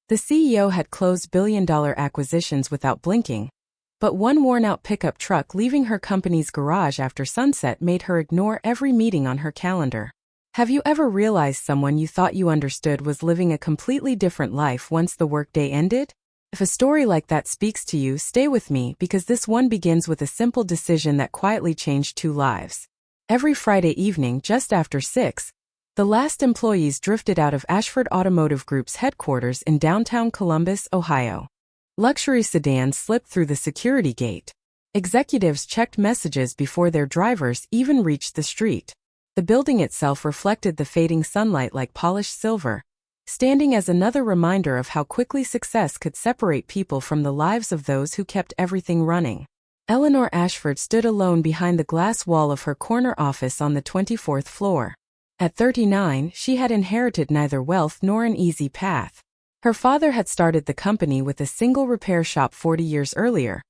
The CEO had closed billion-dollar acquisitions without blinking, but one worn-out pickup truck leaving her company's garage after sunset made her ignore every meeting on her calendar. Have you ever realized someone you thought you understood was living a completely different life once the workday ended? If a story like that speaks to you, stay with me because this one begins with a simple decision that quietly changed two lives. Every Friday evening, just after 6, the last employees drifted out of Ashford Automotive Group's headquarters in downtown Columbus, Ohio. Luxury sedans slipped through the security gate. Executives checked messages before their drivers even reached the street. The building itself reflected the fading sunlight like polished silver, standing as another reminder of how quickly success could separate people from the lives of those who kept everything running. Eleanor Ashford stood alone behind the glass wall of her corner office on the 24th floor. At 39, she had inherited neither wealth nor an easy path. Her father had started the company with a single repair shop 40 years earlier,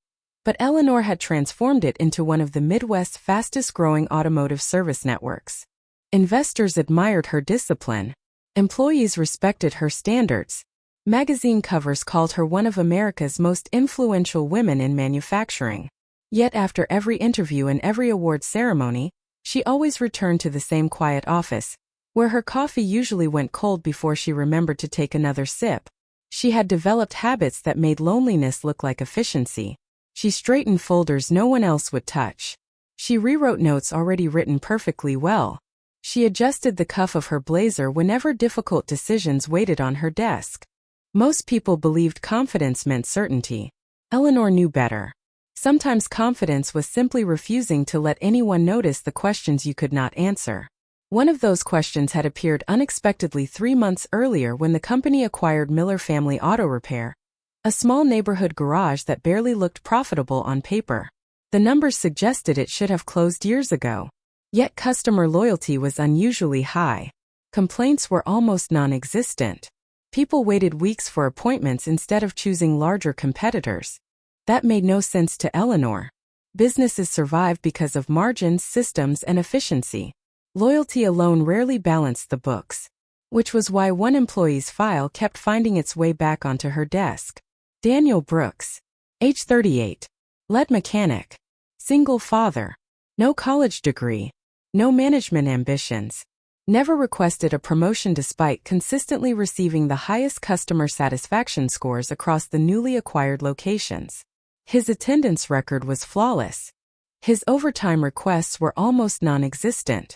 but Eleanor had transformed it into one of the Midwest's fastest-growing automotive service networks. Investors admired her discipline. Employees respected her standards. Magazine covers called her one of America's most influential women in manufacturing. Yet after every interview and every award ceremony, she always returned to the same quiet office, where her coffee usually went cold before she remembered to take another sip. She had developed habits that made loneliness look like efficiency. She straightened folders no one else would touch. She rewrote notes already written perfectly well. She adjusted the cuff of her blazer whenever difficult decisions waited on her desk. Most people believed confidence meant certainty. Eleanor knew better. Sometimes confidence was simply refusing to let anyone notice the questions you could not answer. One of those questions had appeared unexpectedly 3 months earlier when the company acquired Miller Family Auto Repair, a small neighborhood garage that barely looked profitable on paper. The numbers suggested it should have closed years ago. Yet customer loyalty was unusually high. Complaints were almost non-existent. People waited weeks for appointments instead of choosing larger competitors. That made no sense to Eleanor. Businesses survive because of margins, systems, and efficiency. Loyalty alone rarely balanced the books, which was why one employee's file kept finding its way back onto her desk. Daniel Brooks, age 38, lead mechanic, single father, no college degree, no management ambitions, never requested a promotion despite consistently receiving the highest customer satisfaction scores across the newly acquired locations. His attendance record was flawless. His overtime requests were almost non-existent.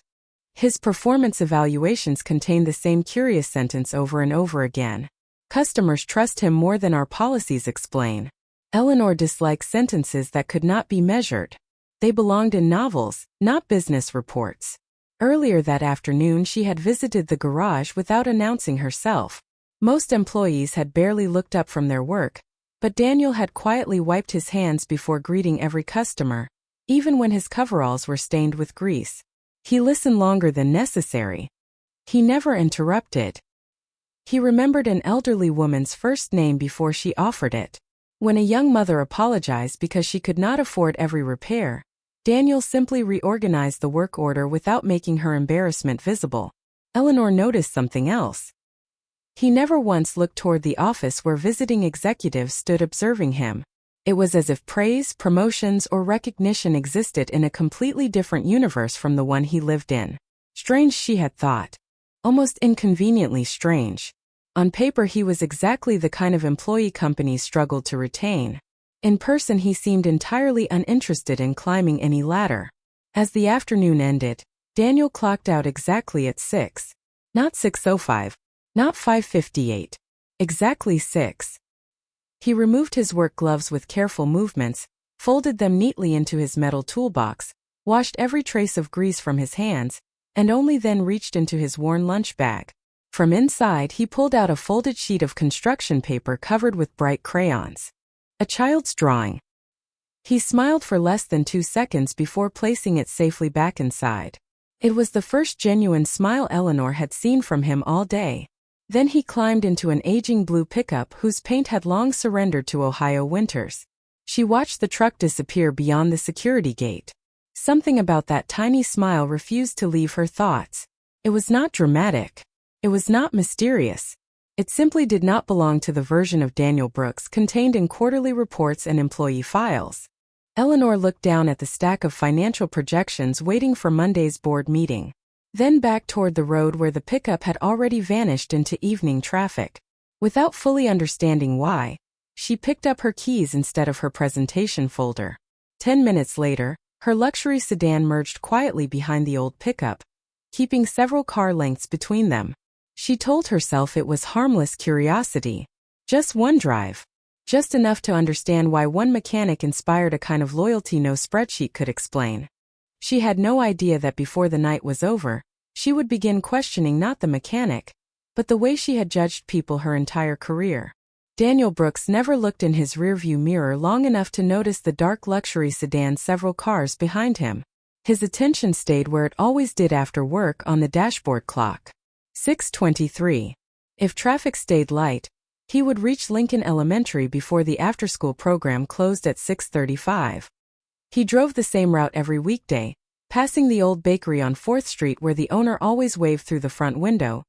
His performance evaluations contained the same curious sentence over and over again. Customers trust him more than our policies explain. Eleanor disliked sentences that could not be measured. They belonged in novels, not business reports. Earlier that afternoon she had visited the garage without announcing herself. Most employees had barely looked up from their work, but Daniel had quietly wiped his hands before greeting every customer, even when his coveralls were stained with grease. He listened longer than necessary. He never interrupted. He remembered an elderly woman's first name before she offered it. When a young mother apologized because she could not afford every repair, Daniel simply reorganized the work order without making her embarrassment visible. Eleanor noticed something else. He never once looked toward the office where visiting executives stood observing him. It was as if praise, promotions, or recognition existed in a completely different universe from the one he lived in. Strange, she had thought. Almost inconveniently strange. On paper he was exactly the kind of employee companies struggled to retain. In person he seemed entirely uninterested in climbing any ladder. As the afternoon ended, Daniel clocked out exactly at 6. Not 6:05. Not 5:58. Exactly 6. He removed his work gloves with careful movements, folded them neatly into his metal toolbox, washed every trace of grease from his hands, and only then reached into his worn lunch bag. From inside he pulled out a folded sheet of construction paper covered with bright crayons. A child's drawing. He smiled for less than 2 seconds before placing it safely back inside. It was the first genuine smile Eleanor had seen from him all day. Then he climbed into an aging blue pickup whose paint had long surrendered to Ohio winters. She watched the truck disappear beyond the security gate. Something about that tiny smile refused to leave her thoughts. It was not dramatic. It was not mysterious. It simply did not belong to the version of Daniel Brooks contained in quarterly reports and employee files. Eleanor looked down at the stack of financial projections waiting for Monday's board meeting, then back toward the road where the pickup had already vanished into evening traffic. Without fully understanding why, she picked up her keys instead of her presentation folder. 10 minutes later, her luxury sedan merged quietly behind the old pickup, keeping several car lengths between them. She told herself it was harmless curiosity. Just one drive. Just enough to understand why one mechanic inspired a kind of loyalty no spreadsheet could explain. She had no idea that before the night was over, she would begin questioning not the mechanic, but the way she had judged people her entire career. Daniel Brooks never looked in his rearview mirror long enough to notice the dark luxury sedan several cars behind him. His attention stayed where it always did after work, on the dashboard clock. 6:23. If traffic stayed light, he would reach Lincoln Elementary before the after-school program closed at 6:35. He drove the same route every weekday, passing the old bakery on 4th Street where the owner always waved through the front window,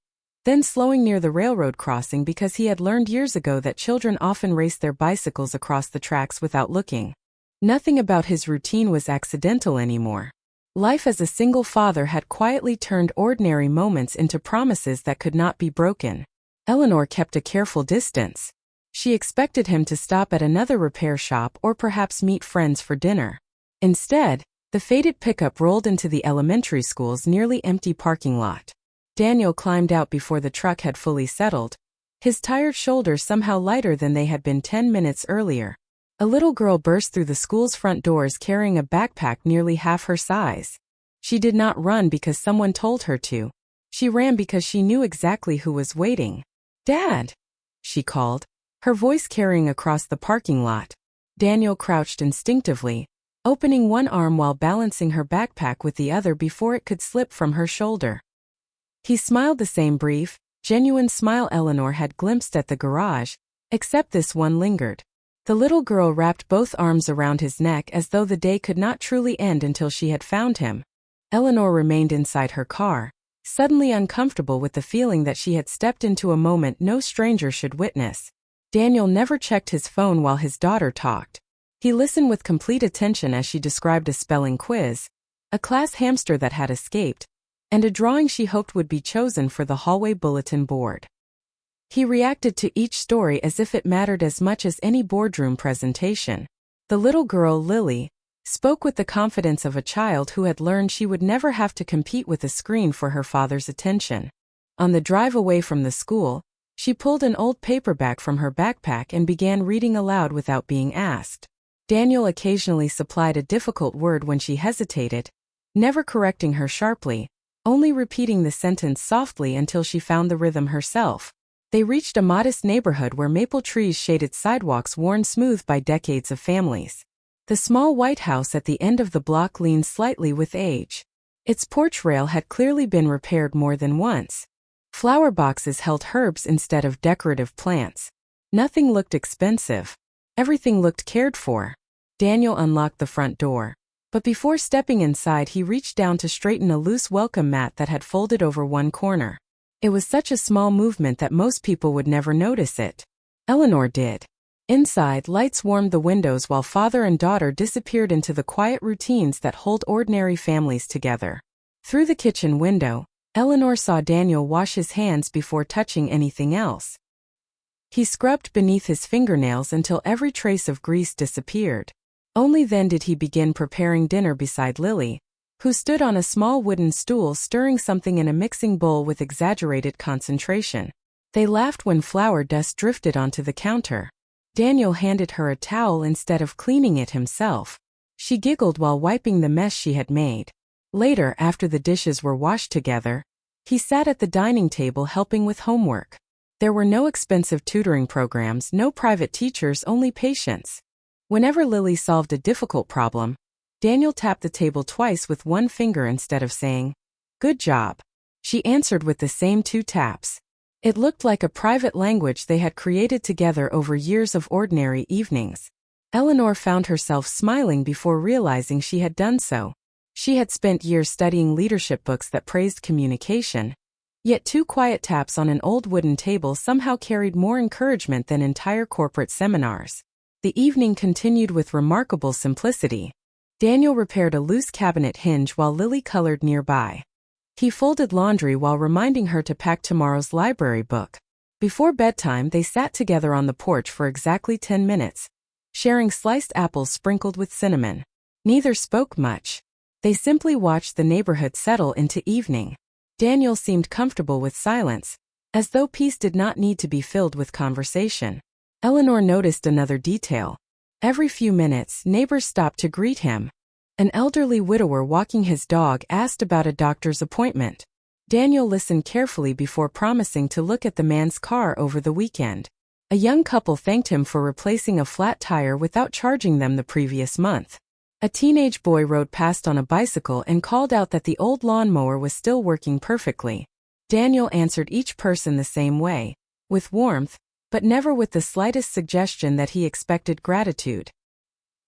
then slowing near the railroad crossing because he had learned years ago that children often race their bicycles across the tracks without looking. Nothing about his routine was accidental anymore. Life as a single father had quietly turned ordinary moments into promises that could not be broken. Eleanor kept a careful distance. She expected him to stop at another repair shop or perhaps meet friends for dinner. Instead, the faded pickup rolled into the elementary school's nearly empty parking lot. Daniel climbed out before the truck had fully settled, his tired shoulders somehow lighter than they had been 10 minutes earlier. A little girl burst through the school's front doors carrying a backpack nearly half her size. She did not run because someone told her to. She ran because she knew exactly who was waiting. "Dad!" she called, her voice carrying across the parking lot. Daniel crouched instinctively, opening one arm while balancing her backpack with the other before it could slip from her shoulder. He smiled, the same brief, genuine smile Eleanor had glimpsed at the garage, except this one lingered. The little girl wrapped both arms around his neck as though the day could not truly end until she had found him. Eleanor remained inside her car, suddenly uncomfortable with the feeling that she had stepped into a moment no stranger should witness. Daniel never checked his phone while his daughter talked. He listened with complete attention as she described a spelling quiz, a class hamster that had escaped, and a drawing she hoped would be chosen for the hallway bulletin board. He reacted to each story as if it mattered as much as any boardroom presentation. The little girl, Lily, spoke with the confidence of a child who had learned she would never have to compete with a screen for her father's attention. On the drive away from the school, she pulled an old paperback from her backpack and began reading aloud without being asked. Daniel occasionally supplied a difficult word when she hesitated, never correcting her sharply, only repeating the sentence softly until she found the rhythm herself. They reached a modest neighborhood where maple trees shaded sidewalks worn smooth by decades of families. The small white house at the end of the block leaned slightly with age. Its porch rail had clearly been repaired more than once. Flower boxes held herbs instead of decorative plants. Nothing looked expensive. Everything looked cared for. Daniel unlocked the front door, but before stepping inside he reached down to straighten a loose welcome mat that had folded over one corner. It was such a small movement that most people would never notice it. Eleanor did. Inside, lights warmed the windows while father and daughter disappeared into the quiet routines that hold ordinary families together. Through the kitchen window, Eleanor saw Daniel wash his hands before touching anything else. He scrubbed beneath his fingernails until every trace of grease disappeared. Only then did he begin preparing dinner beside Lily, who stood on a small wooden stool stirring something in a mixing bowl with exaggerated concentration. They laughed when flour dust drifted onto the counter. Daniel handed her a towel instead of cleaning it himself. She giggled while wiping the mess she had made. Later, after the dishes were washed together, he sat at the dining table helping with homework. There were no expensive tutoring programs, no private teachers, only patience. Whenever Lily solved a difficult problem, Daniel tapped the table twice with one finger instead of saying, "Good job." She answered with the same 2 taps. It looked like a private language they had created together over years of ordinary evenings. Eleanor found herself smiling before realizing she had done so. She had spent years studying leadership books that praised communication, Yet 2 quiet taps on an old wooden table somehow carried more encouragement than entire corporate seminars. The evening continued with remarkable simplicity. Daniel repaired a loose cabinet hinge while Lily colored nearby. He folded laundry while reminding her to pack tomorrow's library book. Before bedtime, they sat together on the porch for exactly 10 minutes, sharing sliced apples sprinkled with cinnamon. Neither spoke much. They simply watched the neighborhood settle into evening. Daniel seemed comfortable with silence, as though peace did not need to be filled with conversation. Eleanor noticed another detail. Every few minutes, neighbors stopped to greet him. An elderly widower walking his dog asked about a doctor's appointment. Daniel listened carefully before promising to look at the man's car over the weekend. A young couple thanked him for replacing a flat tire without charging them the previous month. A teenage boy rode past on a bicycle and called out that the old lawnmower was still working perfectly. Daniel answered each person the same way, with warmth, but never with the slightest suggestion that he expected gratitude.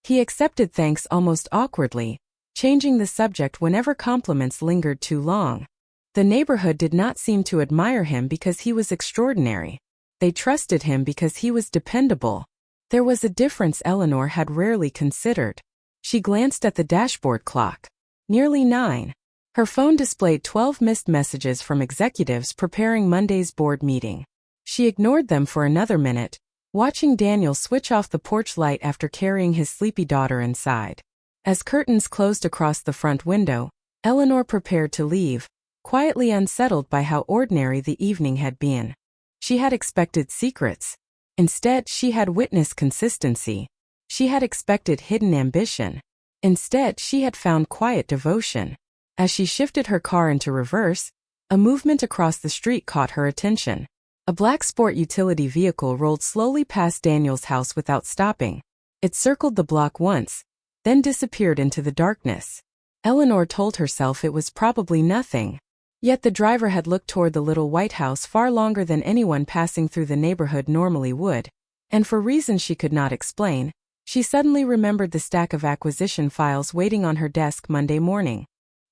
He accepted thanks almost awkwardly, changing the subject whenever compliments lingered too long. The neighborhood did not seem to admire him because he was extraordinary. They trusted him because he was dependable. There was a difference Eleanor had rarely considered. She glanced at the dashboard clock. Nearly 9. Her phone displayed 12 missed messages from executives preparing Monday's board meeting. She ignored them for another minute, watching Daniel switch off the porch light after carrying his sleepy daughter inside. As curtains closed across the front window, Eleanor prepared to leave, quietly unsettled by how ordinary the evening had been. She had expected secrets. Instead, she had witnessed consistency. She had expected hidden ambition. Instead, she had found quiet devotion. As she shifted her car into reverse, a movement across the street caught her attention. A black sport utility vehicle rolled slowly past Daniel's house without stopping. It circled the block once, then disappeared into the darkness. Eleanor told herself it was probably nothing. Yet the driver had looked toward the little white house far longer than anyone passing through the neighborhood normally would, and for reasons she could not explain, she suddenly remembered the stack of acquisition files waiting on her desk Monday morning.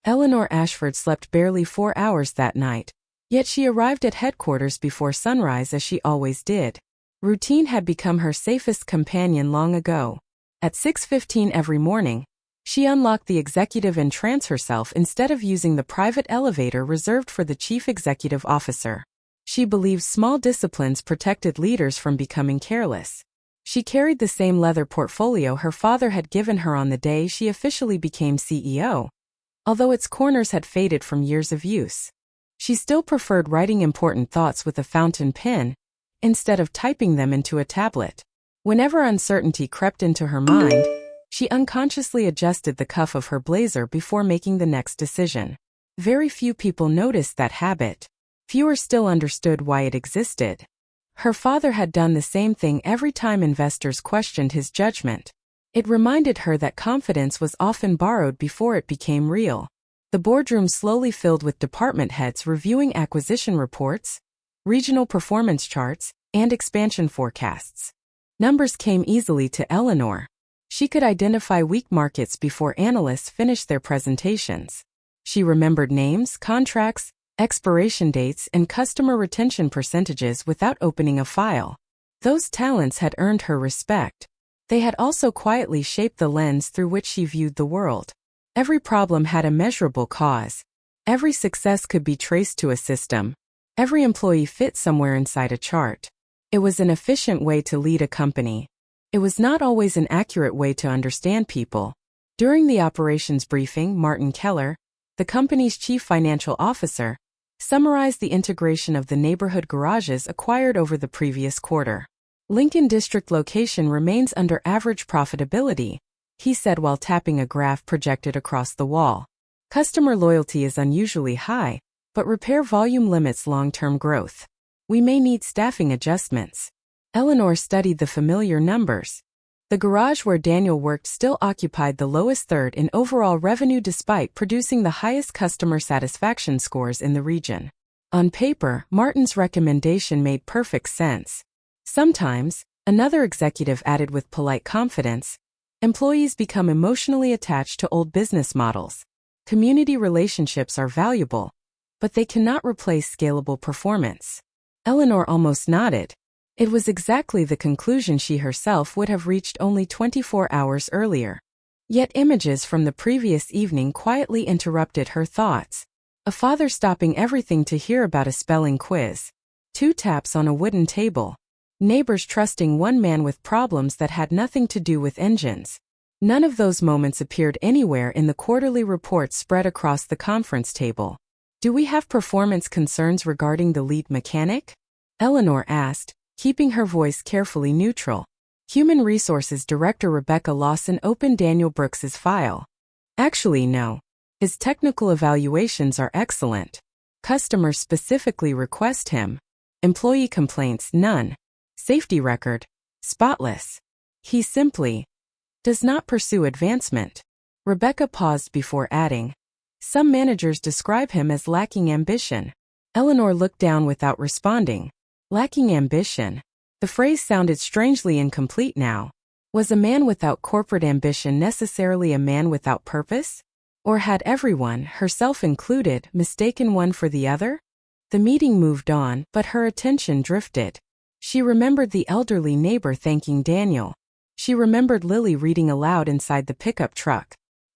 Eleanor Ashford slept barely 4 hours that night, yet she arrived at headquarters before sunrise as she always did. Routine had become her safest companion long ago. At 6:15 every morning, she unlocked the executive entrance herself instead of using the private elevator reserved for the chief executive officer. She believed small disciplines protected leaders from becoming careless. She carried the same leather portfolio her father had given her on the day she officially became CEO, although its corners had faded from years of use. She still preferred writing important thoughts with a fountain pen, instead of typing them into a tablet. Whenever uncertainty crept into her mind, she unconsciously adjusted the cuff of her blazer before making the next decision. Very few people noticed that habit. Fewer still understood why it existed. Her father had done the same thing every time investors questioned his judgment. It reminded her that confidence was often borrowed before it became real. The boardroom slowly filled with department heads reviewing acquisition reports, regional performance charts, and expansion forecasts. Numbers came easily to Eleanor. She could identify weak markets before analysts finished their presentations. She remembered names, contracts, expiration dates, and customer retention percentages without opening a file. Those talents had earned her respect. They had also quietly shaped the lens through which she viewed the world. Every problem had a measurable cause. Every success could be traced to a system. Every employee fit somewhere inside a chart. It was an efficient way to lead a company. It was not always an accurate way to understand people. During the operations briefing, Martin Keller, the company's chief financial officer, summarized the integration of the neighborhood garages acquired over the previous quarter. Lincoln District location remains under average profitability, he said while tapping a graph projected across the wall. Customer loyalty is unusually high, but repair volume limits long-term growth. We may need staffing adjustments. Eleanor studied the familiar numbers. The garage where Daniel worked still occupied the lowest third in overall revenue despite producing the highest customer satisfaction scores in the region. On paper, Martin's recommendation made perfect sense. Sometimes, another executive added with polite confidence, employees become emotionally attached to old business models. Community relationships are valuable, but they cannot replace scalable performance. Eleanor almost nodded. It was exactly the conclusion she herself would have reached only 24 hours earlier. Yet images from the previous evening quietly interrupted her thoughts. A father stopping everything to hear about a spelling quiz. 2 taps on a wooden table. Neighbors trusting one man with problems that had nothing to do with engines. None of those moments appeared anywhere in the quarterly report spread across the conference table. Do we have performance concerns regarding the lead mechanic? Eleanor asked, keeping her voice carefully neutral. Human Resources Director Rebecca Lawson opened Daniel Brooks's file. Actually, no. His technical evaluations are excellent. Customers specifically request him. Employee complaints, none. Safety record, spotless. He simply does not pursue advancement. Rebecca paused before adding, some managers describe him as lacking ambition. Eleanor looked down without responding. Lacking ambition. The phrase sounded strangely incomplete now. Was a man without corporate ambition necessarily a man without purpose? Or had everyone, herself included, mistaken one for the other? The meeting moved on, but her attention drifted. She remembered the elderly neighbor thanking Daniel. She remembered Lily reading aloud inside the pickup truck.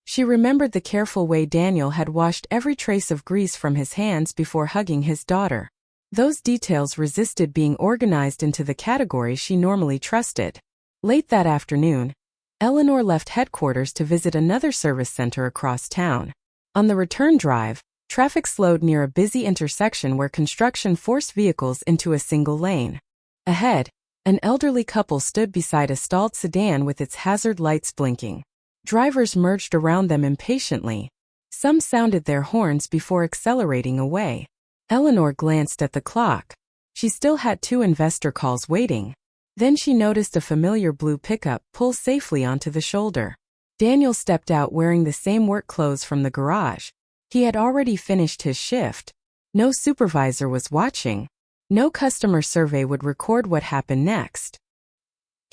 She remembered the careful way Daniel had washed every trace of grease from his hands before hugging his daughter. Those details resisted being organized into the categories she normally trusted. Late that afternoon, Eleanor left headquarters to visit another service center across town. On the return drive, traffic slowed near a busy intersection where construction forced vehicles into a single lane. Ahead, an elderly couple stood beside a stalled sedan with its hazard lights blinking. Drivers merged around them impatiently. Some sounded their horns before accelerating away. Eleanor glanced at the clock. She still had 2 investor calls waiting. Then she noticed a familiar blue pickup pull safely onto the shoulder. Daniel stepped out wearing the same work clothes from the garage. He had already finished his shift. No supervisor was watching. No customer survey would record what happened next.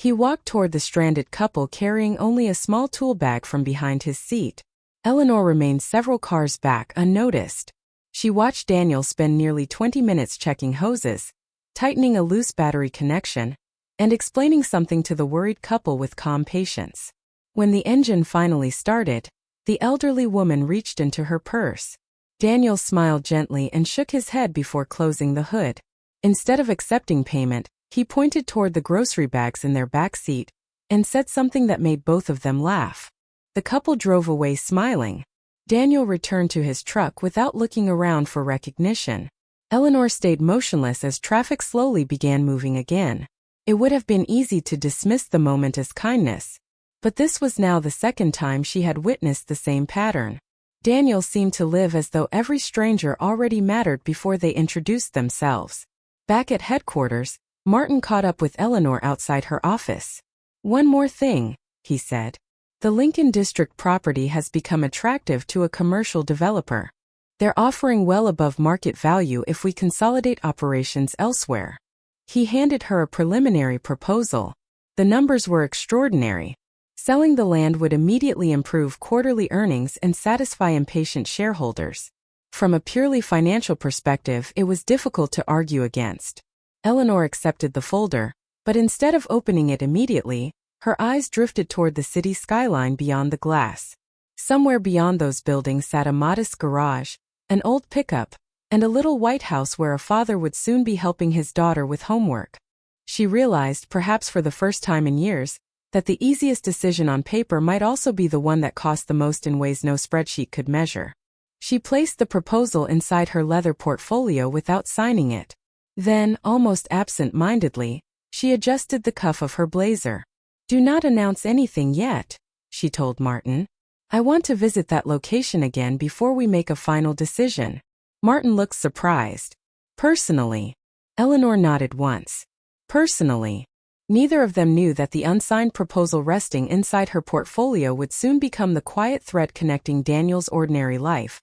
He walked toward the stranded couple carrying only a small tool bag from behind his seat. Eleanor remained several cars back unnoticed. She watched Daniel spend nearly 20 minutes checking hoses, tightening a loose battery connection, and explaining something to the worried couple with calm patience. When the engine finally started, the elderly woman reached into her purse. Daniel smiled gently and shook his head before closing the hood. Instead of accepting payment, he pointed toward the grocery bags in their back seat and said something that made both of them laugh. The couple drove away smiling. Daniel returned to his truck without looking around for recognition. Eleanor stayed motionless as traffic slowly began moving again. It would have been easy to dismiss the moment as kindness, but this was now the second time she had witnessed the same pattern. Daniel seemed to live as though every stranger already mattered before they introduced themselves. Back at headquarters, Martin caught up with Eleanor outside her office. One more thing, he said. The Lincoln District property has become attractive to a commercial developer. They're offering well above market value if we consolidate operations elsewhere. He handed her a preliminary proposal. The numbers were extraordinary. Selling the land would immediately improve quarterly earnings and satisfy impatient shareholders. From a purely financial perspective, it was difficult to argue against. Eleanor accepted the folder, but instead of opening it immediately, her eyes drifted toward the city skyline beyond the glass. Somewhere beyond those buildings sat a modest garage, an old pickup, and a little white house where a father would soon be helping his daughter with homework. She realized, perhaps for the first time in years, that the easiest decision on paper might also be the one that cost the most in ways no spreadsheet could measure. She placed the proposal inside her leather portfolio without signing it. Then, almost absent-mindedly, she adjusted the cuff of her blazer. "Do not announce anything yet," she told Martin. "I want to visit that location again before we make a final decision." Martin looked surprised. "Personally?" Eleanor nodded once. "Personally." Neither of them knew that the unsigned proposal resting inside her portfolio would soon become the quiet thread connecting Daniel's ordinary life,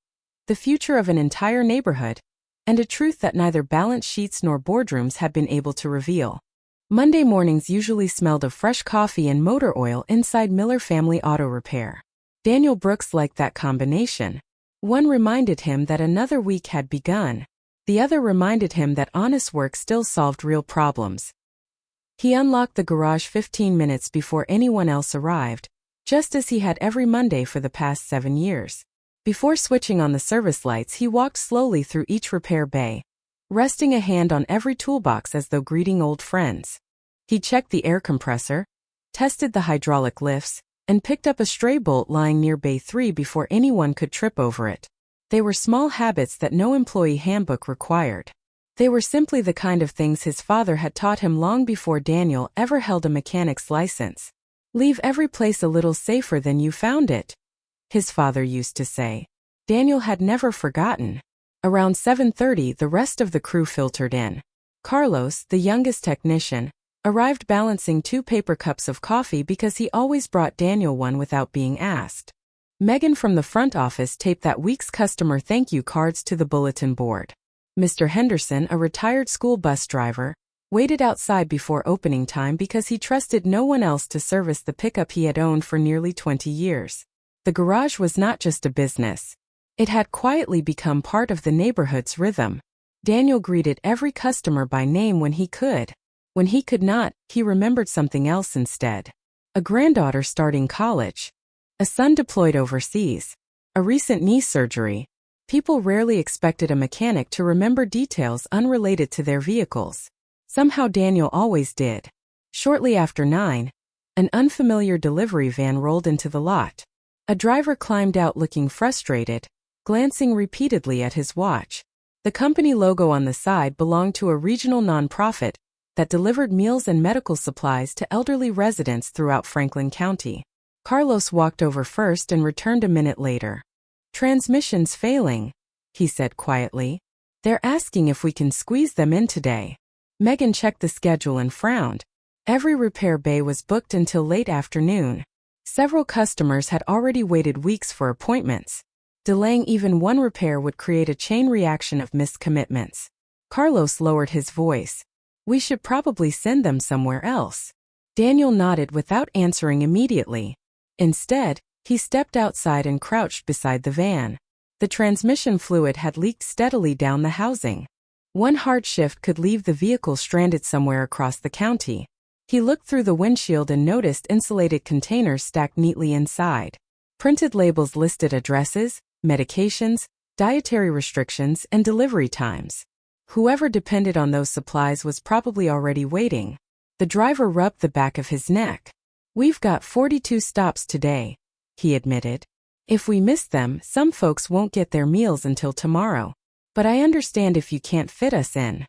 the future of an entire neighborhood, and a truth that neither balance sheets nor boardrooms had been able to reveal. Monday mornings usually smelled of fresh coffee and motor oil inside Miller Family Auto Repair. Daniel Brooks liked that combination. One reminded him that another week had begun. The other reminded him that honest work still solved real problems. He unlocked the garage 15 minutes before anyone else arrived, just as he had every Monday for the past 7 years. Before switching on the service lights, he walked slowly through each repair bay, resting a hand on every toolbox as though greeting old friends. He checked the air compressor, tested the hydraulic lifts, and picked up a stray bolt lying near Bay 3 before anyone could trip over it. They were small habits that no employee handbook required. They were simply the kind of things his father had taught him long before Daniel ever held a mechanic's license. "Leave every place a little safer than you found it," his father used to say. Daniel had never forgotten. Around 7:30, the rest of the crew filtered in. Carlos, the youngest technician, arrived balancing 2 paper cups of coffee because he always brought Daniel one without being asked. Megan from the front office taped that week's customer thank you cards to the bulletin board. Mr. Henderson, a retired school bus driver, waited outside before opening time because he trusted no one else to service the pickup he had owned for nearly 20 years. The garage was not just a business. It had quietly become part of the neighborhood's rhythm. Daniel greeted every customer by name when he could. When he could not, he remembered something else instead. A granddaughter starting college. A son deployed overseas. A recent knee surgery. People rarely expected a mechanic to remember details unrelated to their vehicles. Somehow Daniel always did. Shortly after 9, an unfamiliar delivery van rolled into the lot. A driver climbed out looking frustrated, glancing repeatedly at his watch. The company logo on the side belonged to a regional nonprofit that delivered meals and medical supplies to elderly residents throughout Franklin County. Carlos walked over first and returned a minute later. "Transmission's failing," he said quietly. "They're asking if we can squeeze them in today." Megan checked the schedule and frowned. Every repair bay was booked until late afternoon. Several customers had already waited weeks for appointments. Delaying even one repair would create a chain reaction of missed commitments. Carlos lowered his voice. "We should probably send them somewhere else." Daniel nodded without answering immediately. Instead, he stepped outside and crouched beside the van. The transmission fluid had leaked steadily down the housing. One hard shift could leave the vehicle stranded somewhere across the county. He looked through the windshield and noticed insulated containers stacked neatly inside. Printed labels listed addresses, medications, dietary restrictions, and delivery times. Whoever depended on those supplies was probably already waiting. The driver rubbed the back of his neck. "We've got 42 stops today," he admitted. "If we miss them, some folks won't get their meals until tomorrow. But I understand if you can't fit us in."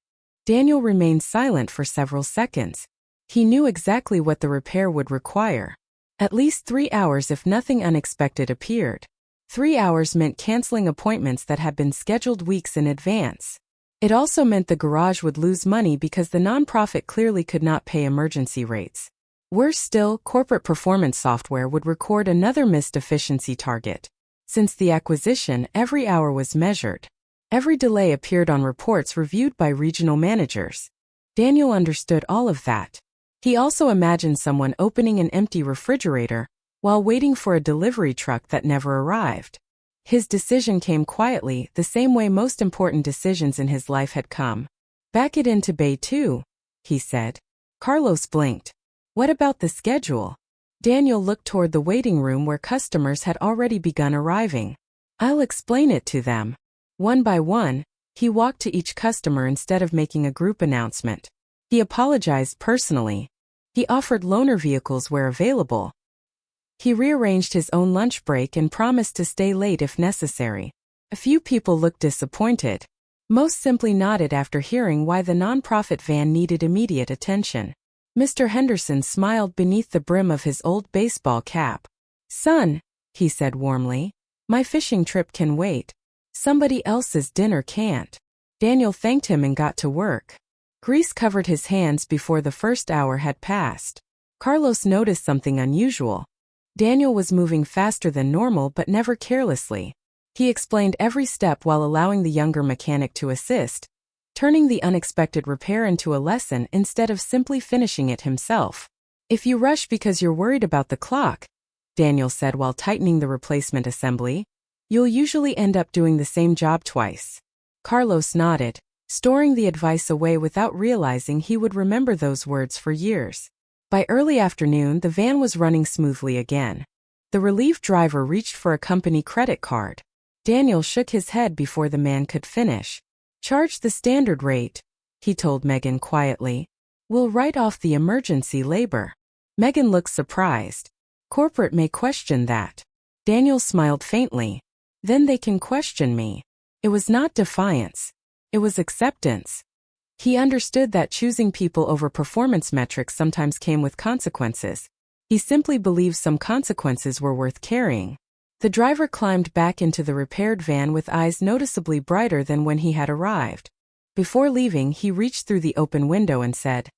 Daniel remained silent for several seconds. He knew exactly what the repair would require. At least 3 hours if nothing unexpected appeared. 3 hours meant canceling appointments that had been scheduled weeks in advance. It also meant the garage would lose money because the nonprofit clearly could not pay emergency rates. Worse still, corporate performance software would record another missed efficiency target. Since the acquisition, every hour was measured. Every delay appeared on reports reviewed by regional managers. Daniel understood all of that. He also imagined someone opening an empty refrigerator while waiting for a delivery truck that never arrived. His decision came quietly, the same way most important decisions in his life had come. "Back it into Bay 2, he said. Carlos blinked. "What about the schedule?" Daniel looked toward the waiting room where customers had already begun arriving. "I'll explain it to them." One by one, he walked to each customer instead of making a group announcement. He apologized personally. He offered loaner vehicles where available. He rearranged his own lunch break and promised to stay late if necessary. A few people looked disappointed. Most simply nodded after hearing why the nonprofit van needed immediate attention. Mr. Henderson smiled beneath the brim of his old baseball cap. "Son," he said warmly, "my fishing trip can wait. Somebody else's dinner can't." Daniel thanked him and got to work. Grease covered his hands before the first hour had passed. Carlos noticed something unusual. Daniel was moving faster than normal but never carelessly. He explained every step while allowing the younger mechanic to assist, turning the unexpected repair into a lesson instead of simply finishing it himself. "If you rush because you're worried about the clock," Daniel said while tightening the replacement assembly, You'll usually end up doing the same job twice. Carlos nodded, storing the advice away without realizing he would remember those words for years. By early afternoon, the van was running smoothly again. The relieved driver reached for a company credit card. Daniel shook his head before the man could finish. Charge the standard rate, he told Megan quietly. We'll write off the emergency labor. Megan looked surprised. Corporate may question that. Daniel smiled faintly. Then they can question me. It was not defiance. It was acceptance. He understood that choosing people over performance metrics sometimes came with consequences. He simply believed some consequences were worth carrying. The driver climbed back into the repaired van with eyes noticeably brighter than when he had arrived. Before leaving, he reached through the open window and said,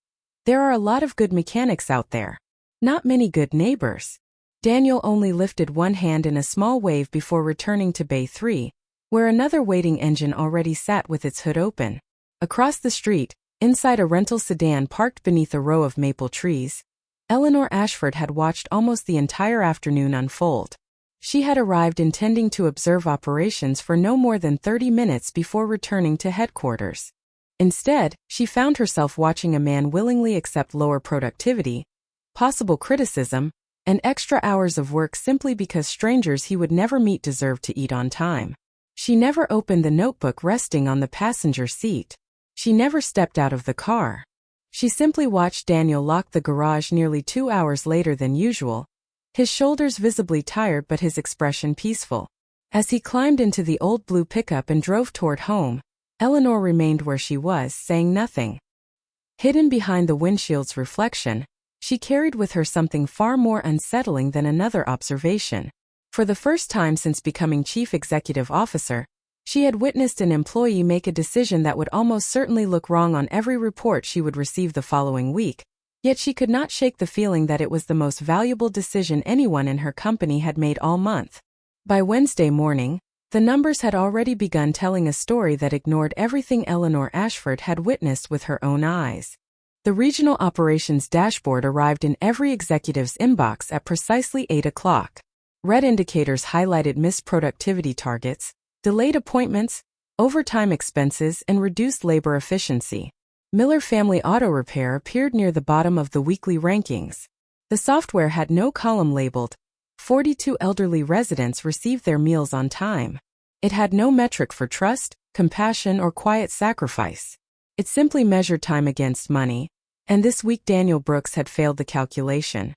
"There are a lot of good mechanics out there. Not many good neighbors." Daniel only lifted one hand in a small wave before returning to Bay 3, where another waiting engine already sat with its hood open. Across the street, inside a rental sedan parked beneath a row of maple trees, Eleanor Ashford had watched almost the entire afternoon unfold. She had arrived intending to observe operations for no more than 30 minutes before returning to headquarters. Instead, she found herself watching a man willingly accept lower productivity, possible criticism, and extra hours of work simply because strangers he would never meet deserved to eat on time. She never opened the notebook resting on the passenger seat. She never stepped out of the car. She simply watched Daniel lock the garage nearly 2 hours later than usual, his shoulders visibly tired but his expression peaceful. As he climbed into the old blue pickup and drove toward home, Eleanor remained where she was, saying nothing. Hidden behind the windshield's reflection, she carried with her something far more unsettling than another observation. For the first time since becoming chief executive officer, she had witnessed an employee make a decision that would almost certainly look wrong on every report she would receive the following week, yet she could not shake the feeling that it was the most valuable decision anyone in her company had made all month. By Wednesday morning, the numbers had already begun telling a story that ignored everything Eleanor Ashford had witnessed with her own eyes. The regional operations dashboard arrived in every executive's inbox at precisely 8 o'clock. Red indicators highlighted missed productivity targets, delayed appointments, overtime expenses, and reduced labor efficiency. Miller Family Auto Repair appeared near the bottom of the weekly rankings. The software had no column labeled, 42 elderly residents received their meals on time. It had no metric for trust, compassion, or quiet sacrifice. It simply measured time against money, and this week Daniel Brooks had failed the calculation.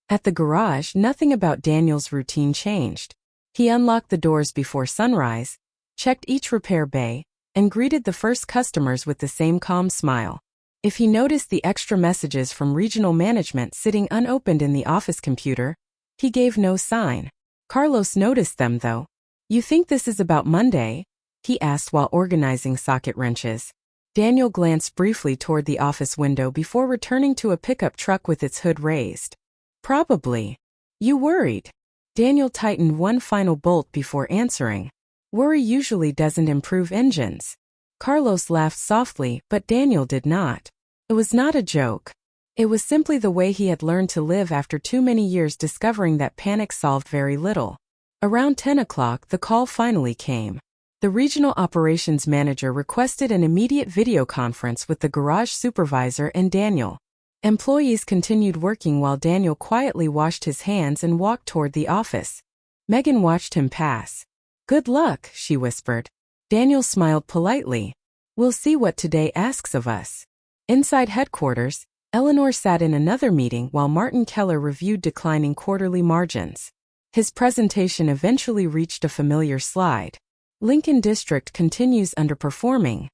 At the garage, nothing about Daniel's routine changed. He unlocked the doors before sunrise, checked each repair bay, and greeted the first customers with the same calm smile. If he noticed the extra messages from regional management sitting unopened in the office computer, he gave no sign. Carlos noticed them though. "You think this is about Monday?" he asked while organizing socket wrenches. Daniel glanced briefly toward the office window before returning to a pickup truck with its hood raised. "Probably. You worried?" Daniel tightened one final bolt before answering. "Worry usually doesn't improve engines." Carlos laughed softly, but Daniel did not. It was not a joke. It was simply the way he had learned to live after too many years discovering that panic solved very little. Around 10 o'clock, the call finally came. The regional operations manager requested an immediate video conference with the garage supervisor and Daniel. Employees continued working while Daniel quietly washed his hands and walked toward the office. Megan watched him pass. "Good luck," she whispered. Daniel smiled politely. "We'll see what today asks of us." Inside headquarters, Eleanor sat in another meeting while Martin Keller reviewed declining quarterly margins. His presentation eventually reached a familiar slide. "Lincoln District continues underperforming,"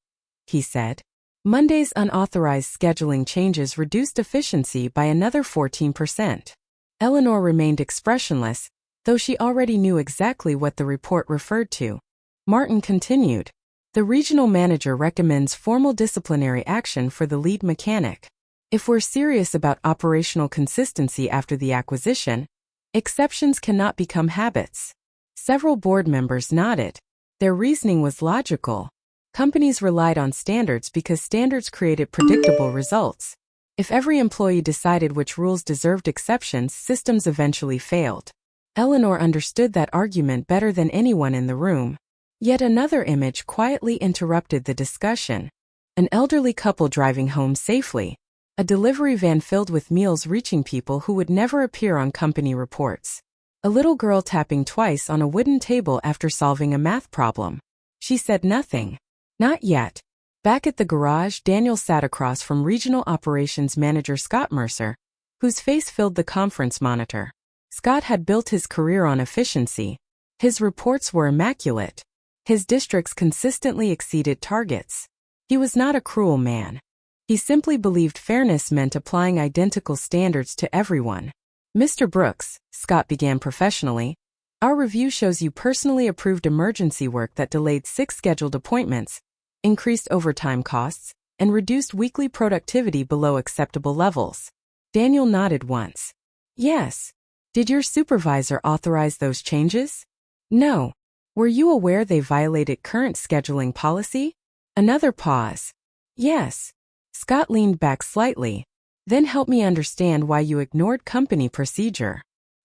he said. Monday's unauthorized scheduling changes reduced efficiency by another 14%. Eleanor remained expressionless, though she already knew exactly what the report referred to. Martin continued. "The regional manager recommends formal disciplinary action for the lead mechanic. If we're serious about operational consistency after the acquisition, exceptions cannot become habits." Several board members nodded. Their reasoning was logical. Companies relied on standards because standards created predictable results. If every employee decided which rules deserved exceptions, systems eventually failed. Eleanor understood that argument better than anyone in the room. Yet another image quietly interrupted the discussion. An elderly couple driving home safely. A delivery van filled with meals reaching people who would never appear on company reports. A little girl tapping twice on a wooden table after solving a math problem. She said nothing. Not yet. Back at the garage, Daniel sat across from Regional Operations Manager Scott Mercer, whose face filled the conference monitor. Scott had built his career on efficiency. His reports were immaculate. His districts consistently exceeded targets. He was not a cruel man. He simply believed fairness meant applying identical standards to everyone. Mr. Brooks, Scott began professionally, our review shows you personally approved emergency work that delayed 6 scheduled appointments, increased overtime costs, and reduced weekly productivity below acceptable levels. Daniel nodded once. Yes. Did your supervisor authorize those changes? No. Were you aware they violated current scheduling policy? Another pause. Yes. Scott leaned back slightly. Then help me understand why you ignored company procedure.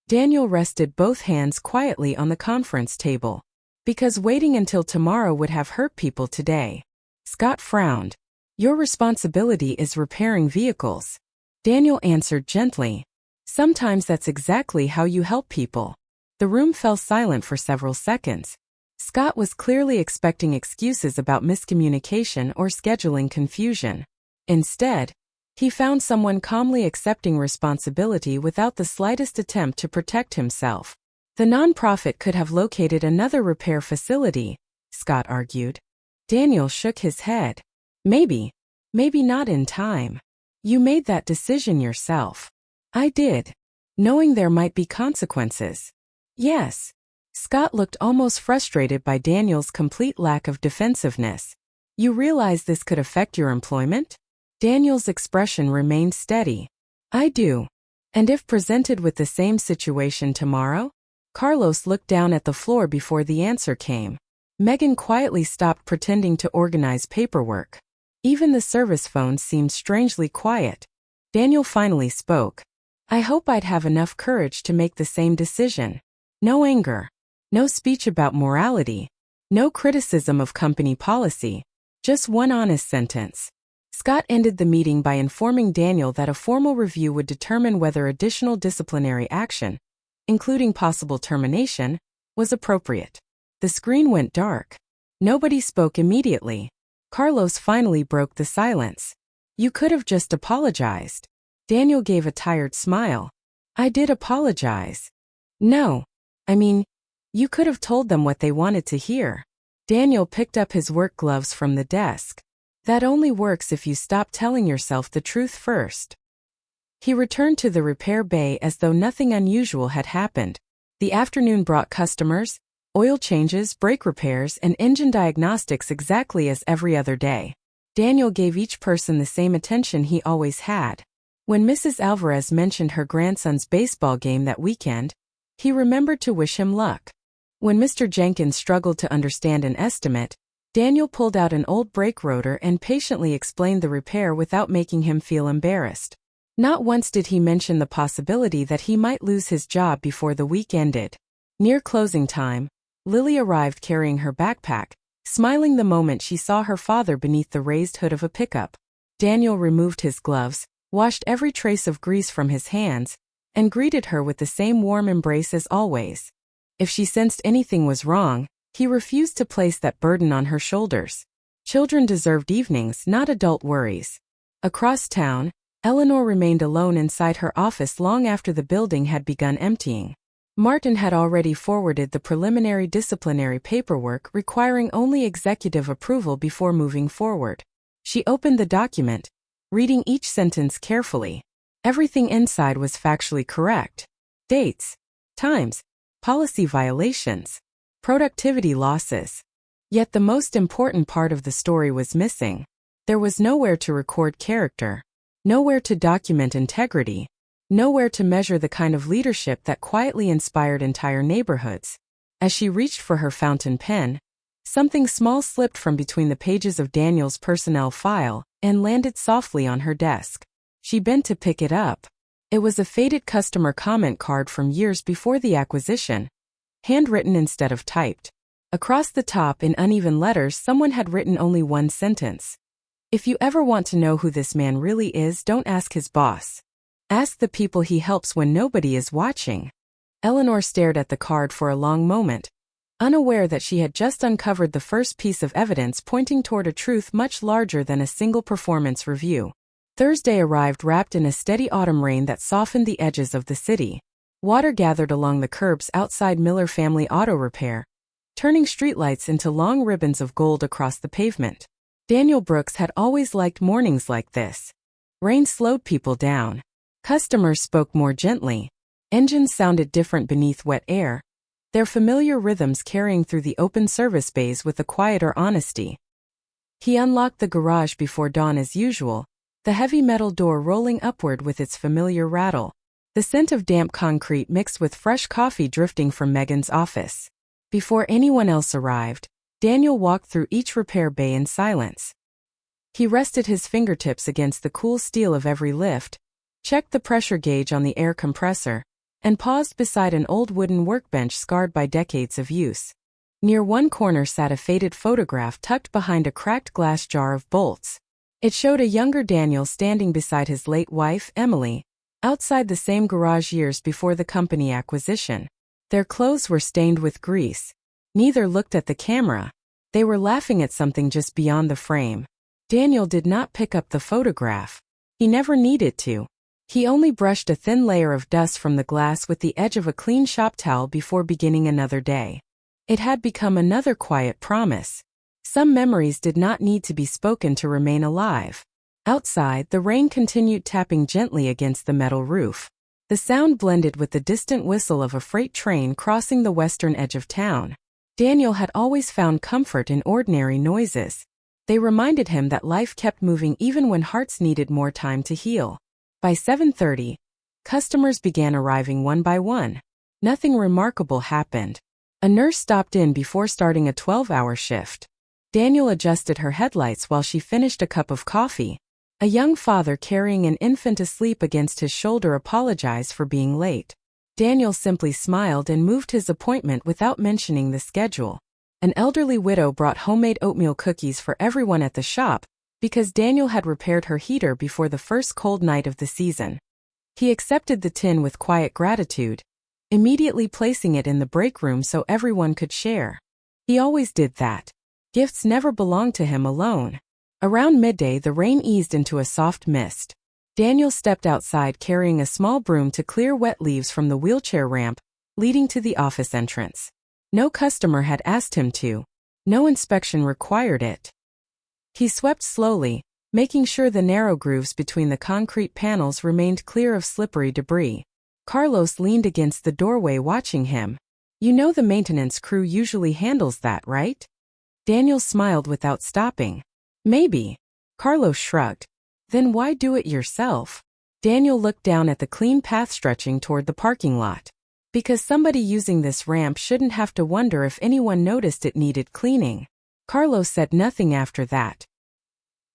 Daniel rested both hands quietly on the conference table. Because waiting until tomorrow would have hurt people today. Scott frowned. Your responsibility is repairing vehicles. Daniel answered gently. Sometimes that's exactly how you help people. The room fell silent for several seconds. Scott was clearly expecting excuses about miscommunication or scheduling confusion. Instead, he found someone calmly accepting responsibility without the slightest attempt to protect himself. The nonprofit could have located another repair facility, Scott argued. Daniel shook his head. Maybe not in time. You made that decision yourself. I did, knowing there might be consequences. Yes. Scott looked almost frustrated by Daniel's complete lack of defensiveness. You realize this could affect your employment? Daniel's expression remained steady. I do. And if presented with the same situation tomorrow? Carlos looked down at the floor before the answer came. Megan quietly stopped pretending to organize paperwork. Even the service phone seemed strangely quiet. Daniel finally spoke. I hope I'd have enough courage to make the same decision. No anger. No speech about morality. No criticism of company policy. Just one honest sentence. Scott ended the meeting by informing Daniel that a formal review would determine whether additional disciplinary action, including possible termination, was appropriate. The screen went dark. Nobody spoke immediately. Carlos finally broke the silence. You could have just apologized. Daniel gave a tired smile. I did apologize. No. You could have told them what they wanted to hear. Daniel picked up his work gloves from the desk. That only works if you stop telling yourself the truth first. He returned to the repair bay as though nothing unusual had happened. The afternoon brought customers, oil changes, brake repairs, and engine diagnostics exactly as every other day. Daniel gave each person the same attention he always had. When Mrs. Alvarez mentioned her grandson's baseball game that weekend, he remembered to wish him luck. When Mr. Jenkins struggled to understand an estimate, Daniel pulled out an old brake rotor and patiently explained the repair without making him feel embarrassed. Not once did he mention the possibility that he might lose his job before the week ended. Near closing time, Lily arrived carrying her backpack, smiling the moment she saw her father beneath the raised hood of a pickup. Daniel removed his gloves, washed every trace of grease from his hands, and greeted her with the same warm embrace as always. If she sensed anything was wrong, he refused to place that burden on her shoulders. Children deserved evenings, not adult worries. Across town, Eleanor remained alone inside her office long after the building had begun emptying. Martin had already forwarded the preliminary disciplinary paperwork requiring only executive approval before moving forward. She opened the document, reading each sentence carefully. Everything inside was factually correct. Dates, times, policy violations, productivity losses. Yet the most important part of the story was missing. There was nowhere to record character, nowhere to document integrity, nowhere to measure the kind of leadership that quietly inspired entire neighborhoods. As she reached for her fountain pen, something small slipped from between the pages of Daniel's personnel file and landed softly on her desk. She bent to pick it up. It was a faded customer comment card from years before the acquisition, handwritten instead of typed. Across the top in uneven letters, someone had written only one sentence. If you ever want to know who this man really is, don't ask his boss. Ask the people he helps when nobody is watching. Eleanor stared at the card for a long moment, unaware that she had just uncovered the first piece of evidence pointing toward a truth much larger than a single performance review. Thursday arrived wrapped in a steady autumn rain that softened the edges of the city. Water gathered along the curbs outside Miller Family Auto Repair, turning streetlights into long ribbons of gold across the pavement. Daniel Brooks had always liked mornings like this. Rain slowed people down. Customers spoke more gently. Engines sounded different beneath wet air, their familiar rhythms carrying through the open service bays with a quieter honesty. He unlocked the garage before dawn as usual, the heavy metal door rolling upward with its familiar rattle. The scent of damp concrete mixed with fresh coffee drifting from Megan's office. Before anyone else arrived, Daniel walked through each repair bay in silence. He rested his fingertips against the cool steel of every lift, checked the pressure gauge on the air compressor, and paused beside an old wooden workbench scarred by decades of use. Near one corner sat a faded photograph tucked behind a cracked glass jar of bolts. It showed a younger Daniel standing beside his late wife, Emily, outside the same garage years before the company acquisition. Their clothes were stained with grease. Neither looked at the camera. They were laughing at something just beyond the frame. Daniel did not pick up the photograph. He never needed to. He only brushed a thin layer of dust from the glass with the edge of a clean shop towel before beginning another day. It had become another quiet promise. Some memories did not need to be spoken to remain alive. Outside, the rain continued tapping gently against the metal roof. The sound blended with the distant whistle of a freight train crossing the western edge of town. Daniel had always found comfort in ordinary noises. They reminded him that life kept moving even when hearts needed more time to heal. By 7:30, customers began arriving one by one. Nothing remarkable happened. A nurse stopped in before starting a 12-hour shift. Daniel adjusted her headlights while she finished a cup of coffee. A young father carrying an infant asleep against his shoulder apologized for being late. Daniel simply smiled and moved his appointment without mentioning the schedule. An elderly widow brought homemade oatmeal cookies for everyone at the shop, because Daniel had repaired her heater before the first cold night of the season. He accepted the tin with quiet gratitude, immediately placing it in the break room so everyone could share. He always did that. Gifts never belonged to him alone. Around midday, the rain eased into a soft mist. Daniel stepped outside carrying a small broom to clear wet leaves from the wheelchair ramp leading to the office entrance. No customer had asked him to. No inspection required it. He swept slowly, making sure the narrow grooves between the concrete panels remained clear of slippery debris. Carlos leaned against the doorway watching him. "You know the maintenance crew usually handles that, right?" Daniel smiled without stopping. "Maybe." Carlos shrugged. "Then why do it yourself?" Daniel looked down at the clean path stretching toward the parking lot. "Because somebody using this ramp shouldn't have to wonder if anyone noticed it needed cleaning." Carlos said nothing after that.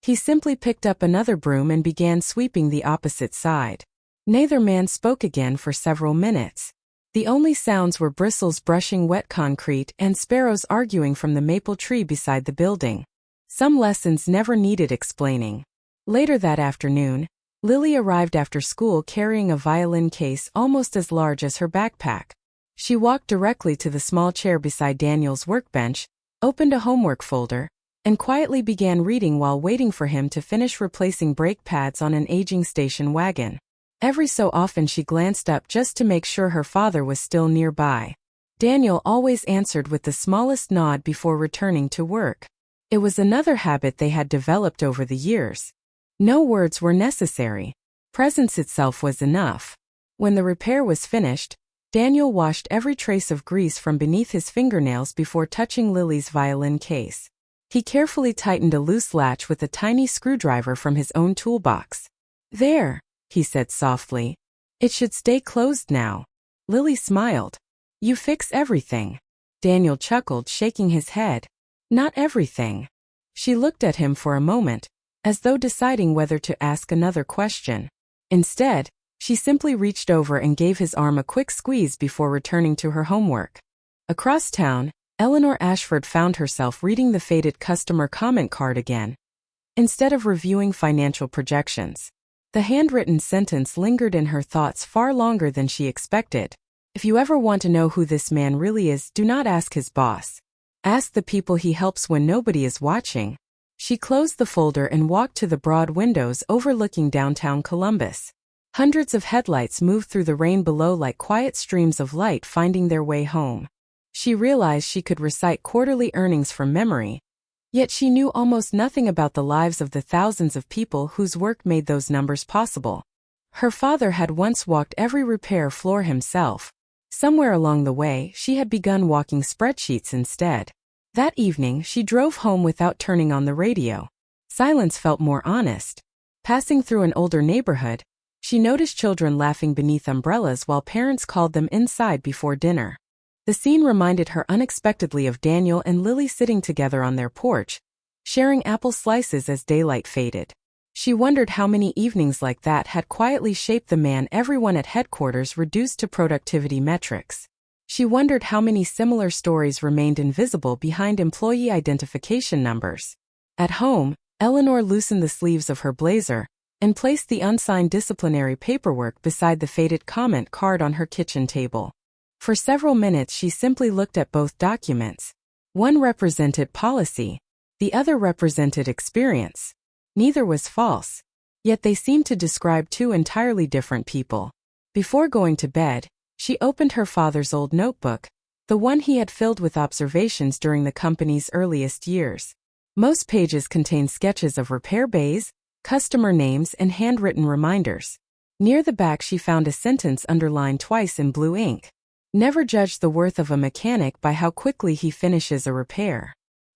He simply picked up another broom and began sweeping the opposite side. Neither man spoke again for several minutes. The only sounds were bristles brushing wet concrete and sparrows arguing from the maple tree beside the building. Some lessons never needed explaining. Later that afternoon, Lily arrived after school carrying a violin case almost as large as her backpack. She walked directly to the small chair beside Daniel's workbench, opened a homework folder, and quietly began reading while waiting for him to finish replacing brake pads on an aging station wagon. Every so often she glanced up just to make sure her father was still nearby. Daniel always answered with the smallest nod before returning to work. It was another habit they had developed over the years. No words were necessary. Presence itself was enough. When the repair was finished, Daniel washed every trace of grease from beneath his fingernails before touching Lily's violin case. He carefully tightened a loose latch with a tiny screwdriver from his own toolbox. "There," he said softly. "It should stay closed now." Lily smiled. "You fix everything." Daniel chuckled, shaking his head. "Not everything." She looked at him for a moment, as though deciding whether to ask another question. Instead, She simply reached over and gave his arm a quick squeeze before returning to her homework. Across town, Eleanor Ashford found herself reading the faded customer comment card again. Instead of reviewing financial projections, the handwritten sentence lingered in her thoughts far longer than she expected. If you ever want to know who this man really is, do not ask his boss. Ask the people he helps when nobody is watching. She closed the folder and walked to the broad windows overlooking downtown Columbus. Hundreds of headlights moved through the rain below like quiet streams of light finding their way home. She realized she could recite quarterly earnings from memory, yet she knew almost nothing about the lives of the thousands of people whose work made those numbers possible. Her father had once walked every repair floor himself. Somewhere along the way, she had begun walking spreadsheets instead. That evening, she drove home without turning on the radio. Silence felt more honest. Passing through an older neighborhood, she noticed children laughing beneath umbrellas while parents called them inside before dinner. The scene reminded her unexpectedly of Daniel and Lily sitting together on their porch, sharing apple slices as daylight faded. She wondered how many evenings like that had quietly shaped the man everyone at headquarters reduced to productivity metrics. She wondered how many similar stories remained invisible behind employee identification numbers. At home, Eleanor loosened the sleeves of her blazer and placed the unsigned disciplinary paperwork beside the faded comment card on her kitchen table. For several minutes she simply looked at both documents. One represented policy, the other represented experience. Neither was false, yet they seemed to describe two entirely different people. Before going to bed, she opened her father's old notebook, the one he had filled with observations during the company's earliest years. Most pages contained sketches of repair bays, customer names, and handwritten reminders. Near the back she found a sentence underlined twice in blue ink. Never judge the worth of a mechanic by how quickly he finishes a repair.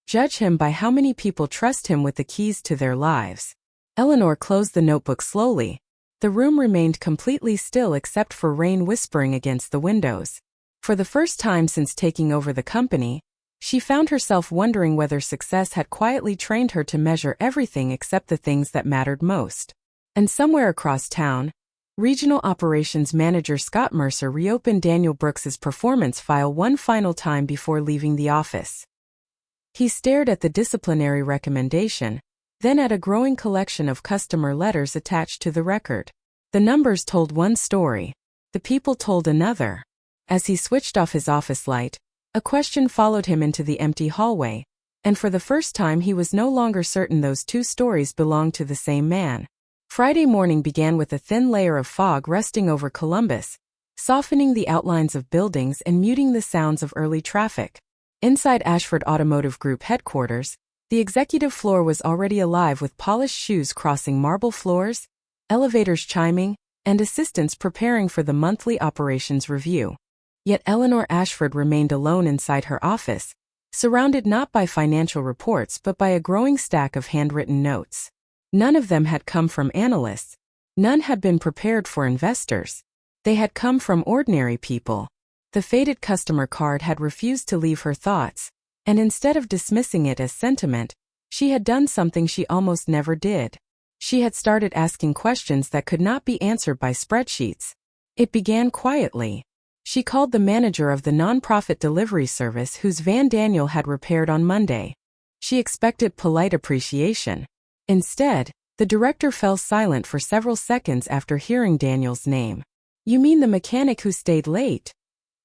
Judge him by how many people trust him with the keys to their lives. Eleanor closed the notebook slowly. The room remained completely still except for rain whispering against the windows. For the first time since taking over the company, she found herself wondering whether success had quietly trained her to measure everything except the things that mattered most. And somewhere across town, Regional Operations Manager Scott Mercer reopened Daniel Brooks's performance file one final time before leaving the office. He stared at the disciplinary recommendation, then at a growing collection of customer letters attached to the record. The numbers told one story. The people told another. As he switched off his office light, a question followed him into the empty hallway, and for the first time he was no longer certain those two stories belonged to the same man. Friday morning began with a thin layer of fog resting over Columbus, softening the outlines of buildings and muting the sounds of early traffic. Inside Ashford Automotive Group headquarters, the executive floor was already alive with polished shoes crossing marble floors, elevators chiming, and assistants preparing for the monthly operations review. Yet Eleanor Ashford remained alone inside her office, surrounded not by financial reports but by a growing stack of handwritten notes. None of them had come from analysts. None had been prepared for investors. They had come from ordinary people. The faded customer card had refused to leave her thoughts, and instead of dismissing it as sentiment, she had done something she almost never did. She had started asking questions that could not be answered by spreadsheets. It began quietly. She called the manager of the nonprofit delivery service whose van Daniel had repaired on Monday. She expected polite appreciation. Instead, the director fell silent for several seconds after hearing Daniel's name. "You mean the mechanic who stayed late?"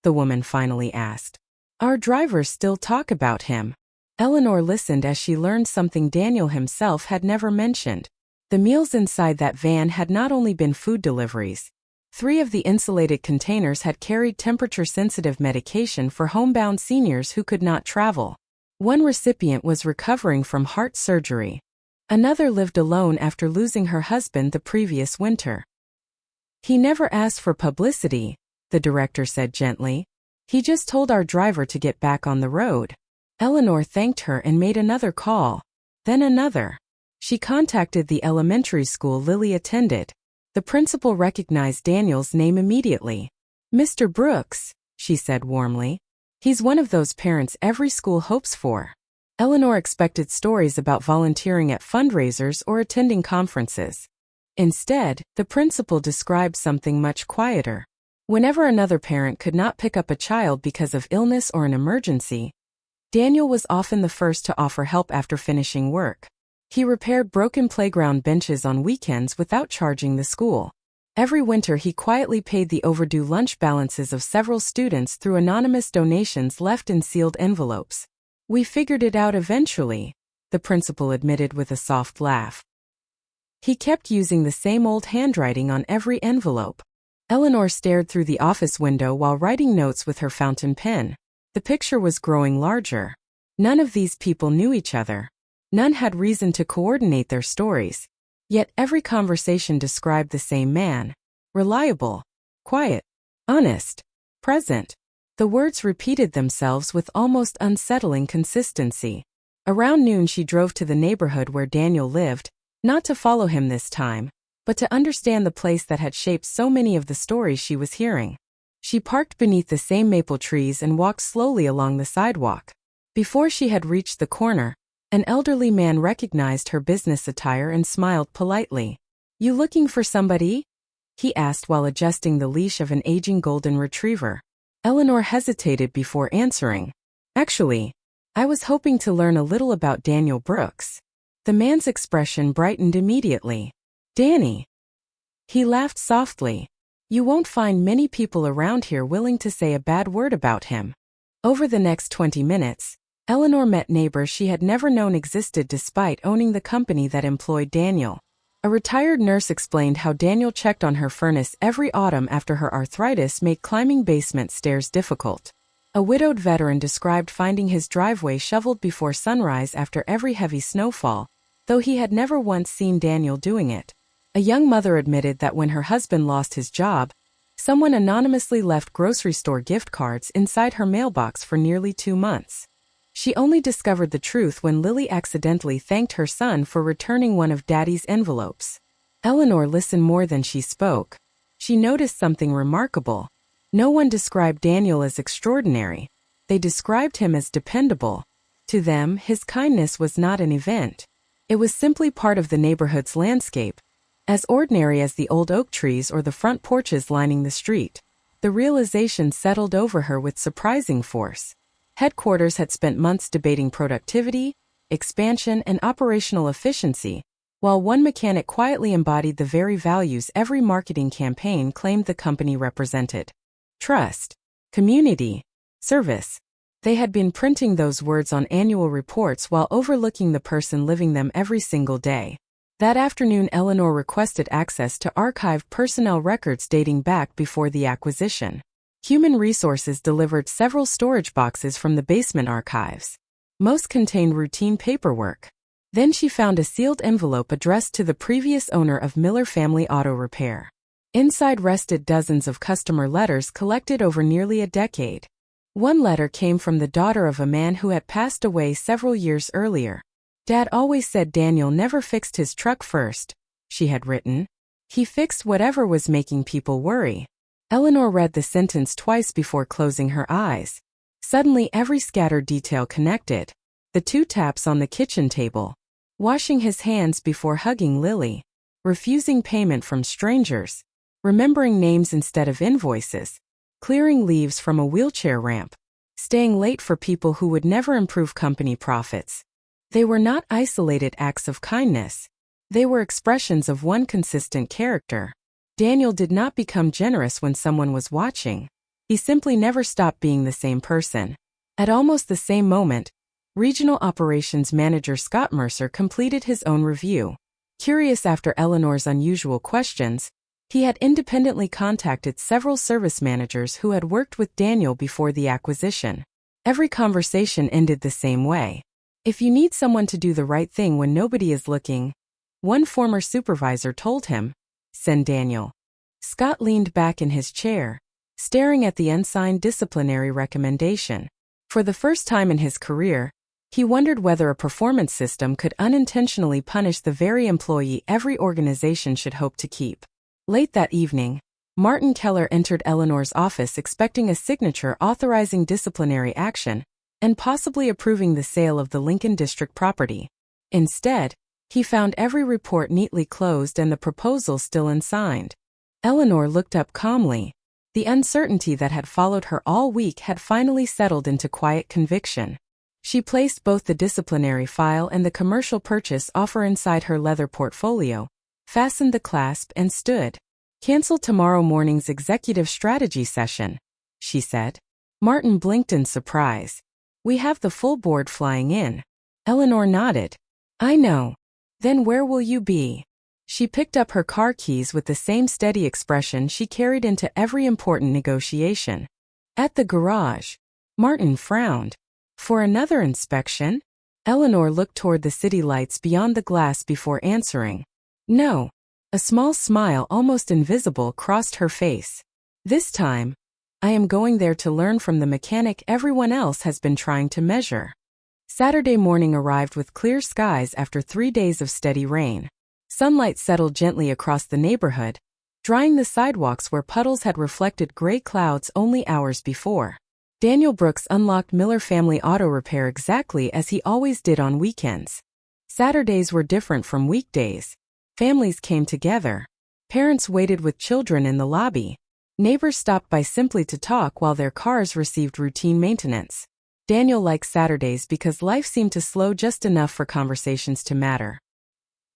the woman finally asked. "Our drivers still talk about him." Eleanor listened as she learned something Daniel himself had never mentioned. The meals inside that van had not only been food deliveries. 3 of the insulated containers had carried temperature-sensitive medication for homebound seniors who could not travel. One recipient was recovering from heart surgery. Another lived alone after losing her husband the previous winter. "He never asked for publicity," the director said gently. "He just told our driver to get back on the road." Eleanor thanked her and made another call. Then another. She contacted the elementary school Lily attended. The principal recognized Daniel's name immediately. "Mr. Brooks," she said warmly. "He's one of those parents every school hopes for." Eleanor expected stories about volunteering at fundraisers or attending conferences. Instead, the principal described something much quieter. Whenever another parent could not pick up a child because of illness or an emergency, Daniel was often the first to offer help after finishing work. He repaired broken playground benches on weekends without charging the school. Every winter he quietly paid the overdue lunch balances of several students through anonymous donations left in sealed envelopes. "We figured it out eventually," the principal admitted with a soft laugh. He kept using the same old handwriting on every envelope. Eleanor stared through the office window while writing notes with her fountain pen. The picture was growing larger. None of these people knew each other. None had reason to coordinate their stories. Yet every conversation described the same man. Reliable, quiet, honest, present. The words repeated themselves with almost unsettling consistency. Around noon she drove to the neighborhood where Daniel lived, not to follow him this time, but to understand the place that had shaped so many of the stories she was hearing. She parked beneath the same maple trees and walked slowly along the sidewalk. Before she had reached the corner, an elderly man recognized her business attire and smiled politely. "You looking for somebody?" he asked while adjusting the leash of an aging golden retriever. Eleanor hesitated before answering. "Actually, I was hoping to learn a little about Daniel Brooks." The man's expression brightened immediately. "Danny." He laughed softly. "You won't find many people around here willing to say a bad word about him." Over the next 20 minutes, Eleanor met neighbors she had never known existed despite owning the company that employed Daniel. A retired nurse explained how Daniel checked on her furnace every autumn after her arthritis made climbing basement stairs difficult. A widowed veteran described finding his driveway shoveled before sunrise after every heavy snowfall, though he had never once seen Daniel doing it. A young mother admitted that when her husband lost his job, someone anonymously left grocery store gift cards inside her mailbox for nearly 2 months. She only discovered the truth when Lily accidentally thanked her son for returning one of Daddy's envelopes. Eleanor listened more than she spoke. She noticed something remarkable. No one described Daniel as extraordinary. They described him as dependable. To them, his kindness was not an event. It was simply part of the neighborhood's landscape, as ordinary as the old oak trees or the front porches lining the street. The realization settled over her with surprising force. Headquarters had spent months debating productivity, expansion, and operational efficiency, while one mechanic quietly embodied the very values every marketing campaign claimed the company represented: trust, community, service. They had been printing those words on annual reports while overlooking the person living them every single day. That afternoon, Eleanor requested access to archived personnel records dating back before the acquisition. Human Resources delivered several storage boxes from the basement archives. Most contained routine paperwork. Then she found a sealed envelope addressed to the previous owner of Miller Family Auto Repair. Inside rested dozens of customer letters collected over nearly a decade. One letter came from the daughter of a man who had passed away several years earlier. "Dad always said Daniel never fixed his truck first," she had written. "He fixed whatever was making people worry." Eleanor read the sentence twice before closing her eyes. Suddenly every scattered detail connected. The 2 taps on the kitchen table. Washing his hands before hugging Lily. Refusing payment from strangers. Remembering names instead of invoices. Clearing leaves from a wheelchair ramp. Staying late for people who would never improve company profits. They were not isolated acts of kindness. They were expressions of one consistent character. Daniel did not become generous when someone was watching. He simply never stopped being the same person. At almost the same moment, Regional Operations Manager Scott Mercer completed his own review. Curious after Eleanor's unusual questions, he had independently contacted several service managers who had worked with Daniel before the acquisition. Every conversation ended the same way. "If you need someone to do the right thing when nobody is looking," one former supervisor told him, "send Daniel." Scott leaned back in his chair, staring at the unsigned disciplinary recommendation. For the first time in his career, he wondered whether a performance system could unintentionally punish the very employee every organization should hope to keep. Late that evening, Martin Keller entered Eleanor's office expecting a signature authorizing disciplinary action and possibly approving the sale of the Lincoln District property. Instead, He found every report neatly closed and the proposal still unsigned. Eleanor looked up calmly. The uncertainty that had followed her all week had finally settled into quiet conviction. She placed both the disciplinary file and the commercial purchase offer inside her leather portfolio, fastened the clasp and stood. "Cancel tomorrow morning's executive strategy session," she said. Martin blinked in surprise. "We have the full board flying in." Eleanor nodded. "I know. Then where will you be?" She picked up her car keys with the same steady expression she carried into every important negotiation. "At the garage." Martin frowned. "For another inspection?" Eleanor looked toward the city lights beyond the glass before answering. "No." A small smile, almost invisible, crossed her face. "This time, I am going there to learn from the mechanic everyone else has been trying to measure." Saturday morning arrived with clear skies after 3 days of steady rain. Sunlight settled gently across the neighborhood, drying the sidewalks where puddles had reflected gray clouds only hours before. Daniel Brooks unlocked Miller Family Auto Repair exactly as he always did on weekends. Saturdays were different from weekdays. Families came together. Parents waited with children in the lobby. Neighbors stopped by simply to talk while their cars received routine maintenance. Daniel liked Saturdays because life seemed to slow just enough for conversations to matter.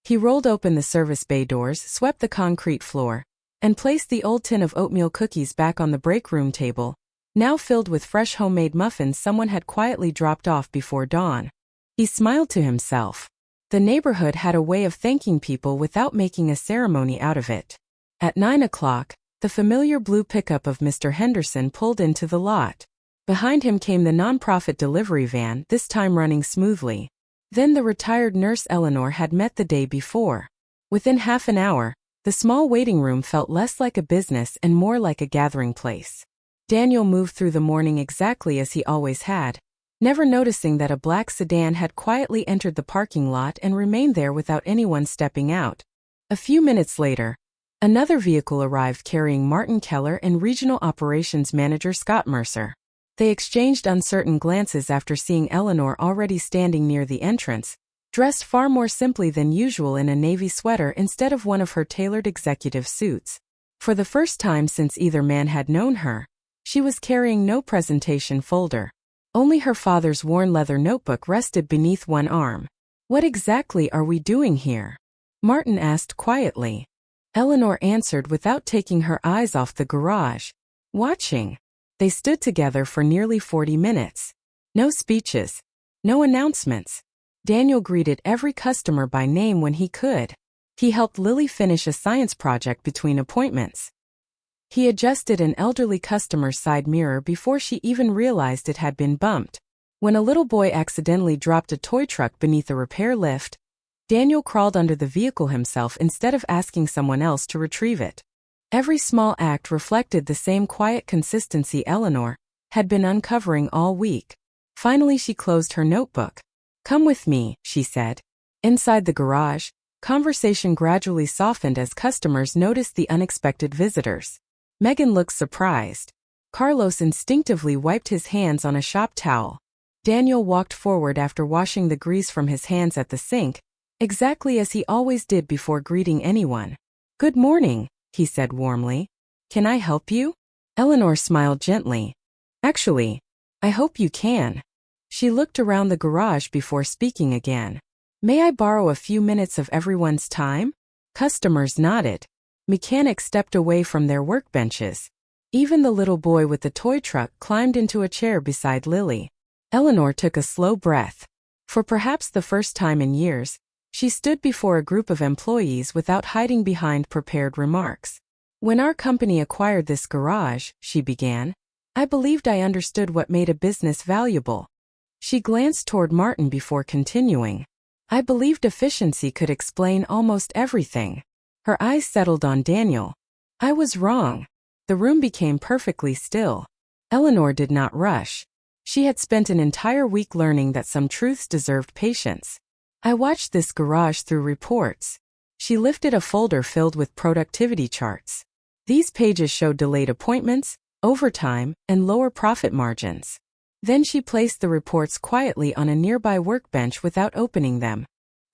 He rolled open the service bay doors, swept the concrete floor, and placed the old tin of oatmeal cookies back on the break room table, now filled with fresh homemade muffins someone had quietly dropped off before dawn. He smiled to himself. The neighborhood had a way of thanking people without making a ceremony out of it. At 9 o'clock, the familiar blue pickup of Mr. Henderson pulled into the lot. Behind him came the nonprofit delivery van, this time running smoothly. Then the retired nurse Eleanor had met the day before. Within half an hour, the small waiting room felt less like a business and more like a gathering place. Daniel moved through the morning exactly as he always had, never noticing that a black sedan had quietly entered the parking lot and remained there without anyone stepping out. A few minutes later, another vehicle arrived carrying Martin Keller and Regional Operations Manager Scott Mercer. They exchanged uncertain glances after seeing Eleanor already standing near the entrance, dressed far more simply than usual in a navy sweater instead of one of her tailored executive suits. For the first time since either man had known her, she was carrying no presentation folder. Only her father's worn leather notebook rested beneath one arm. "What exactly are we doing here?" Martin asked quietly. Eleanor answered without taking her eyes off the garage. "Watching." They stood together for nearly 40 minutes. No speeches. No announcements. Daniel greeted every customer by name when he could. He helped Lily finish a science project between appointments. He adjusted an elderly customer's side mirror before she even realized it had been bumped. When a little boy accidentally dropped a toy truck beneath a repair lift, Daniel crawled under the vehicle himself instead of asking someone else to retrieve it. Every small act reflected the same quiet consistency Eleanor had been uncovering all week. Finally she closed her notebook. "Come with me," she said. Inside the garage, conversation gradually softened as customers noticed the unexpected visitors. Megan looked surprised. Carlos instinctively wiped his hands on a shop towel. Daniel walked forward after washing the grease from his hands at the sink, exactly as he always did before greeting anyone. "Good morning," he said warmly. "Can I help you?" Eleanor smiled gently. "Actually, I hope you can." She looked around the garage before speaking again. "May I borrow a few minutes of everyone's time?" Customers nodded. Mechanics stepped away from their workbenches. Even the little boy with the toy truck climbed into a chair beside Lily. Eleanor took a slow breath. For perhaps the first time in years, she stood before a group of employees without hiding behind prepared remarks. "When our company acquired this garage," she began, "I believed I understood what made a business valuable." She glanced toward Martin before continuing. "I believed efficiency could explain almost everything." Her eyes settled on Daniel. "I was wrong." The room became perfectly still. Eleanor did not rush. She had spent an entire week learning that some truths deserved patience. "I watched this garage through reports." She lifted a folder filled with productivity charts. These pages showed delayed appointments, overtime, and lower profit margins. Then she placed the reports quietly on a nearby workbench without opening them.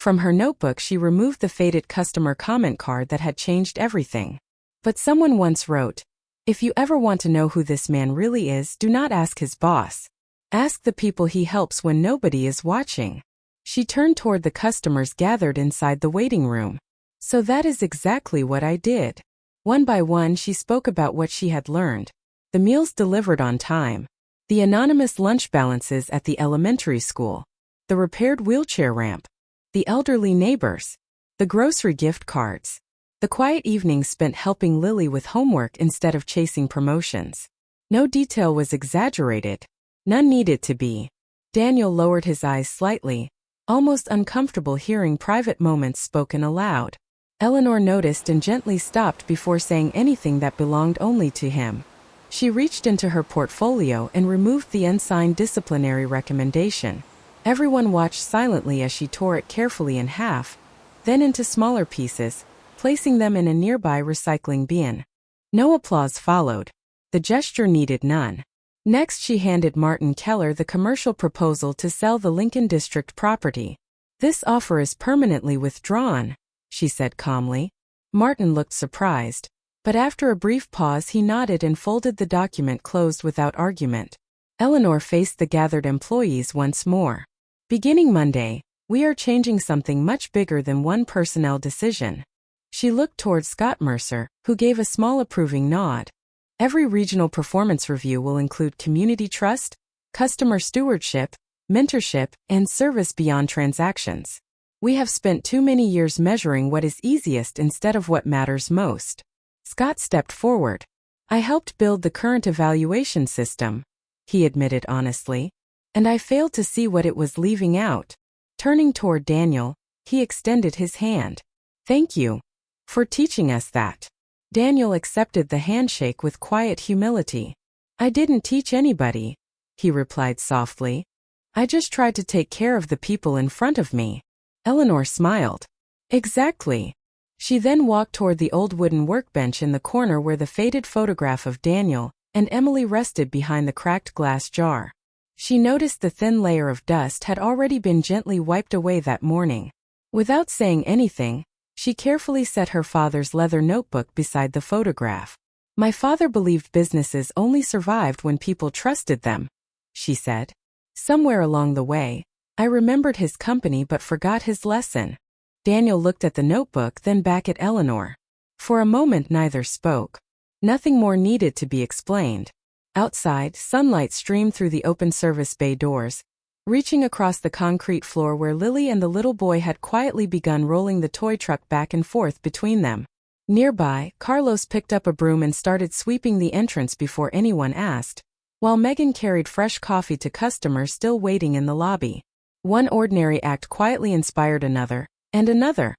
From her notebook she removed the faded customer comment card that had changed everything. But someone once wrote, "If you ever want to know who this man really is, do not ask his boss. Ask the people he helps when nobody is watching." She turned toward the customers gathered inside the waiting room. "So that is exactly what I did." One by one she spoke about what she had learned. The meals delivered on time. The anonymous lunch balances at the elementary school. The repaired wheelchair ramp. The elderly neighbors. The grocery gift cards. The quiet evenings spent helping Lily with homework instead of chasing promotions. No detail was exaggerated. None needed to be. Daniel lowered his eyes slightly, almost uncomfortable hearing private moments spoken aloud. Eleanor noticed and gently stopped before saying anything that belonged only to him. She reached into her portfolio and removed the unsigned disciplinary recommendation. Everyone watched silently as she tore it carefully in half, then into smaller pieces, placing them in a nearby recycling bin. No applause followed. The gesture needed none. Next she handed Martin Keller the commercial proposal to sell the Lincoln District property. "This offer is permanently withdrawn," she said calmly. Martin looked surprised, but after a brief pause he nodded and folded the document closed without argument. Eleanor faced the gathered employees once more. "Beginning Monday, we are changing something much bigger than one personnel decision." She looked toward Scott Mercer, who gave a small approving nod. "Every regional performance review will include community trust, customer stewardship, mentorship, and service beyond transactions. We have spent too many years measuring what is easiest instead of what matters most." Scott stepped forward. "I helped build the current evaluation system," he admitted honestly, "and I failed to see what it was leaving out." Turning toward Daniel, he extended his hand. "Thank you for teaching us that." Daniel accepted the handshake with quiet humility. "I didn't teach anybody," he replied softly. "I just tried to take care of the people in front of me." Eleanor smiled. "Exactly." She then walked toward the old wooden workbench in the corner where the faded photograph of Daniel and Emily rested behind the cracked glass jar. She noticed the thin layer of dust had already been gently wiped away that morning. Without saying anything, she carefully set her father's leather notebook beside the photograph. "My father believed businesses only survived when people trusted them," she said. "Somewhere along the way, I remembered his company but forgot his lesson." Daniel looked at the notebook, then back at Eleanor. For a moment neither spoke. Nothing more needed to be explained. Outside, sunlight streamed through the open service bay doors, reaching across the concrete floor where Lily and the little boy had quietly begun rolling the toy truck back and forth between them. Nearby, Carlos picked up a broom and started sweeping the entrance before anyone asked, while Megan carried fresh coffee to customers still waiting in the lobby. One ordinary act quietly inspired another, and another,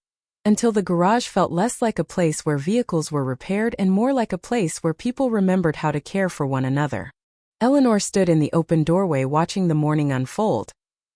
until the garage felt less like a place where vehicles were repaired and more like a place where people remembered how to care for one another. Eleanor stood in the open doorway watching the morning unfold,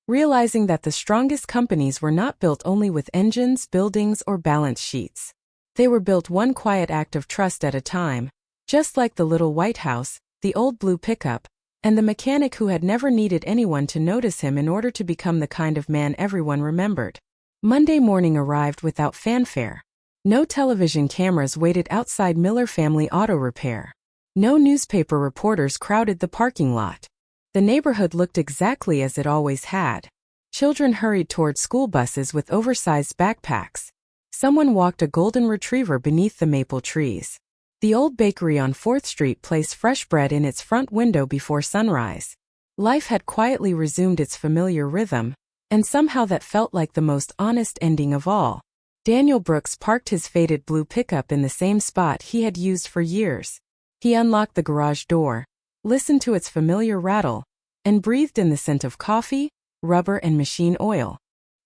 realizing that the strongest companies were not built only with engines, buildings, or balance sheets. They were built one quiet act of trust at a time, just like the little white house, the old blue pickup, and the mechanic who had never needed anyone to notice him in order to become the kind of man everyone remembered. Monday morning arrived without fanfare. No television cameras waited outside Miller Family Auto Repair. No newspaper reporters crowded the parking lot. The neighborhood looked exactly as it always had. Children hurried toward school buses with oversized backpacks. Someone walked a golden retriever beneath the maple trees. The old bakery on 4th Street placed fresh bread in its front window before sunrise. Life had quietly resumed its familiar rhythm, and somehow that felt like the most honest ending of all. Daniel Brooks parked his faded blue pickup in the same spot he had used for years. He unlocked the garage door, listened to its familiar rattle, and breathed in the scent of coffee, rubber, and machine oil.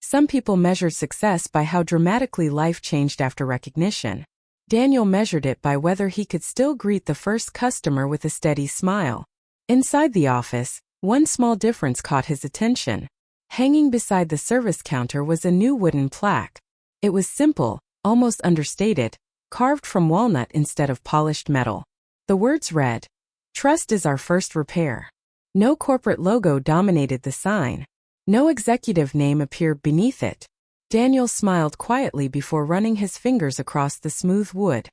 Some people measured success by how dramatically life changed after recognition. Daniel measured it by whether he could still greet the first customer with a steady smile. Inside the office, one small difference caught his attention. Hanging beside the service counter was a new wooden plaque. It was simple, almost understated, carved from walnut instead of polished metal. The words read, "Trust is our first repair." No corporate logo dominated the sign. No executive name appeared beneath it. Daniel smiled quietly before running his fingers across the smooth wood.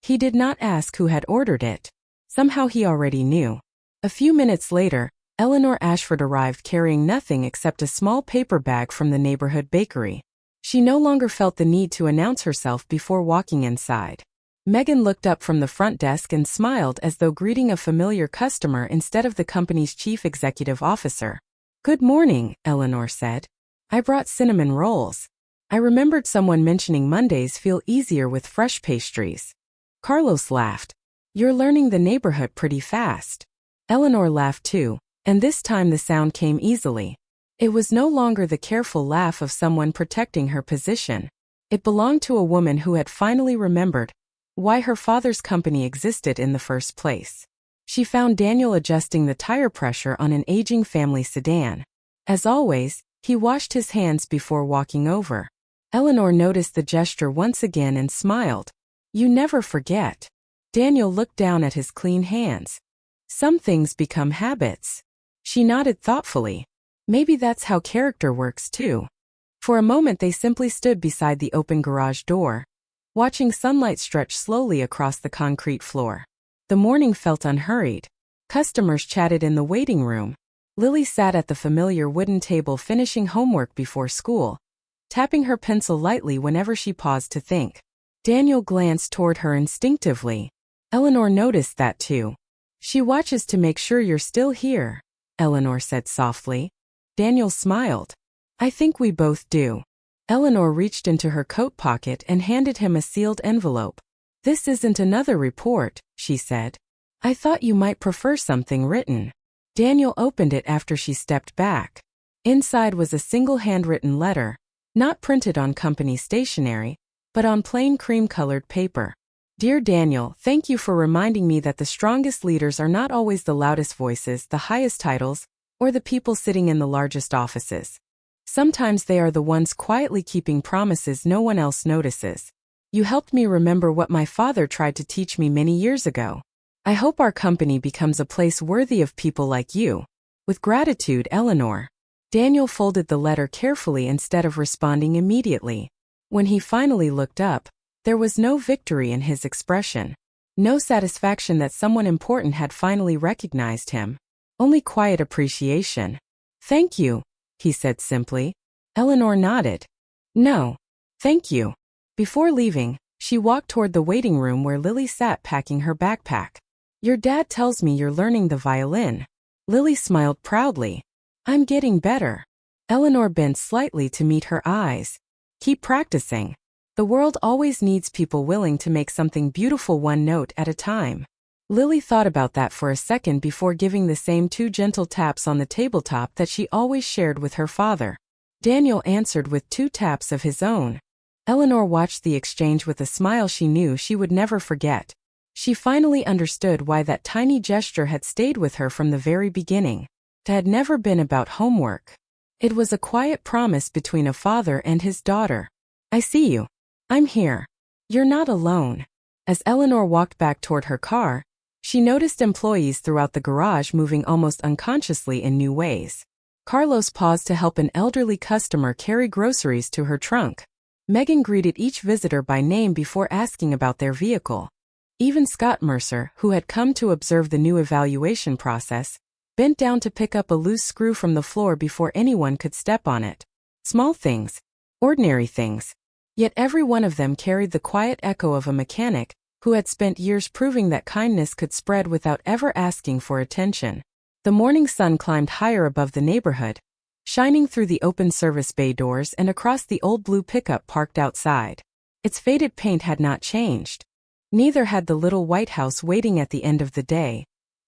He did not ask who had ordered it. Somehow he already knew. A few minutes later, Eleanor Ashford arrived carrying nothing except a small paper bag from the neighborhood bakery. She no longer felt the need to announce herself before walking inside. Megan looked up from the front desk and smiled as though greeting a familiar customer instead of the company's chief executive officer. "Good morning," Eleanor said. "I brought cinnamon rolls. I remembered someone mentioning Mondays feel easier with fresh pastries." Carlos laughed. "You're learning the neighborhood pretty fast." Eleanor laughed too, and this time the sound came easily. It was no longer the careful laugh of someone protecting her position. It belonged to a woman who had finally remembered why her father's company existed in the first place. She found Daniel adjusting the tire pressure on an aging family sedan. As always, he washed his hands before walking over. Eleanor noticed the gesture once again and smiled. "You never forget." Daniel looked down at his clean hands. "Some things become habits." She nodded thoughtfully. Maybe that's how character works too. For a moment they simply stood beside the open garage door, watching sunlight stretch slowly across the concrete floor. The morning felt unhurried. Customers chatted in the waiting room. Lily sat at the familiar wooden table finishing homework before school, tapping her pencil lightly whenever she paused to think. Daniel glanced toward her instinctively. Eleanor noticed that too. "She watches to make sure you're still here," Eleanor said softly. Daniel smiled. "I think we both do." Eleanor reached into her coat pocket and handed him a sealed envelope. "This isn't another report," she said. "I thought you might prefer something written." Daniel opened it after she stepped back. Inside was a single handwritten letter, not printed on company stationery, but on plain cream-colored paper. "Dear Daniel, thank you for reminding me that the strongest leaders are not always the loudest voices, the highest titles, or the people sitting in the largest offices. Sometimes they are the ones quietly keeping promises no one else notices. You helped me remember what my father tried to teach me many years ago. I hope our company becomes a place worthy of people like you. With gratitude, Eleanor." Daniel folded the letter carefully instead of responding immediately. When he finally looked up, there was no victory in his expression. No satisfaction that someone important had finally recognized him. Only quiet appreciation. "Thank you," he said simply. Eleanor nodded. "No, thank you." Before leaving, she walked toward the waiting room where Lily sat packing her backpack. "Your dad tells me you're learning the violin." Lily smiled proudly. "I'm getting better." Eleanor bent slightly to meet her eyes. "Keep practicing. The world always needs people willing to make something beautiful one note at a time." Lily thought about that for a second before giving the same two gentle taps on the tabletop that she always shared with her father. Daniel answered with 2 taps of his own. Eleanor watched the exchange with a smile she knew she would never forget. She finally understood why that tiny gesture had stayed with her from the very beginning. It had never been about homework. It was a quiet promise between a father and his daughter. "I see you. I'm here. You're not alone." As Eleanor walked back toward her car, she noticed employees throughout the garage moving almost unconsciously in new ways. Carlos paused to help an elderly customer carry groceries to her trunk. Megan greeted each visitor by name before asking about their vehicle. Even Scott Mercer, who had come to observe the new evaluation process, bent down to pick up a loose screw from the floor before anyone could step on it. Small things. Ordinary things. Yet every one of them carried the quiet echo of a mechanic who had spent years proving that kindness could spread without ever asking for attention. The morning sun climbed higher above the neighborhood, shining through the open service bay doors and across the old blue pickup parked outside. Its faded paint had not changed. Neither had the little white house waiting at the end of the day,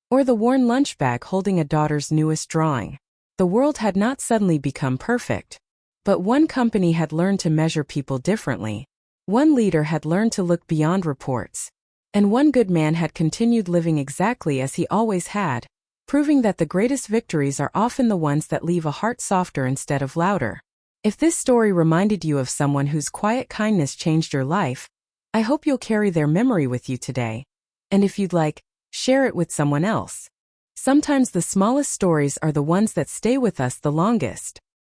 or the worn lunch bag holding a daughter's newest drawing. The world had not suddenly become perfect. But one company had learned to measure people differently. One leader had learned to look beyond reports. And one good man had continued living exactly as he always had, proving that the greatest victories are often the ones that leave a heart softer instead of louder. If this story reminded you of someone whose quiet kindness changed your life, I hope you'll carry their memory with you today. And if you'd like, share it with someone else. Sometimes the smallest stories are the ones that stay with us the longest.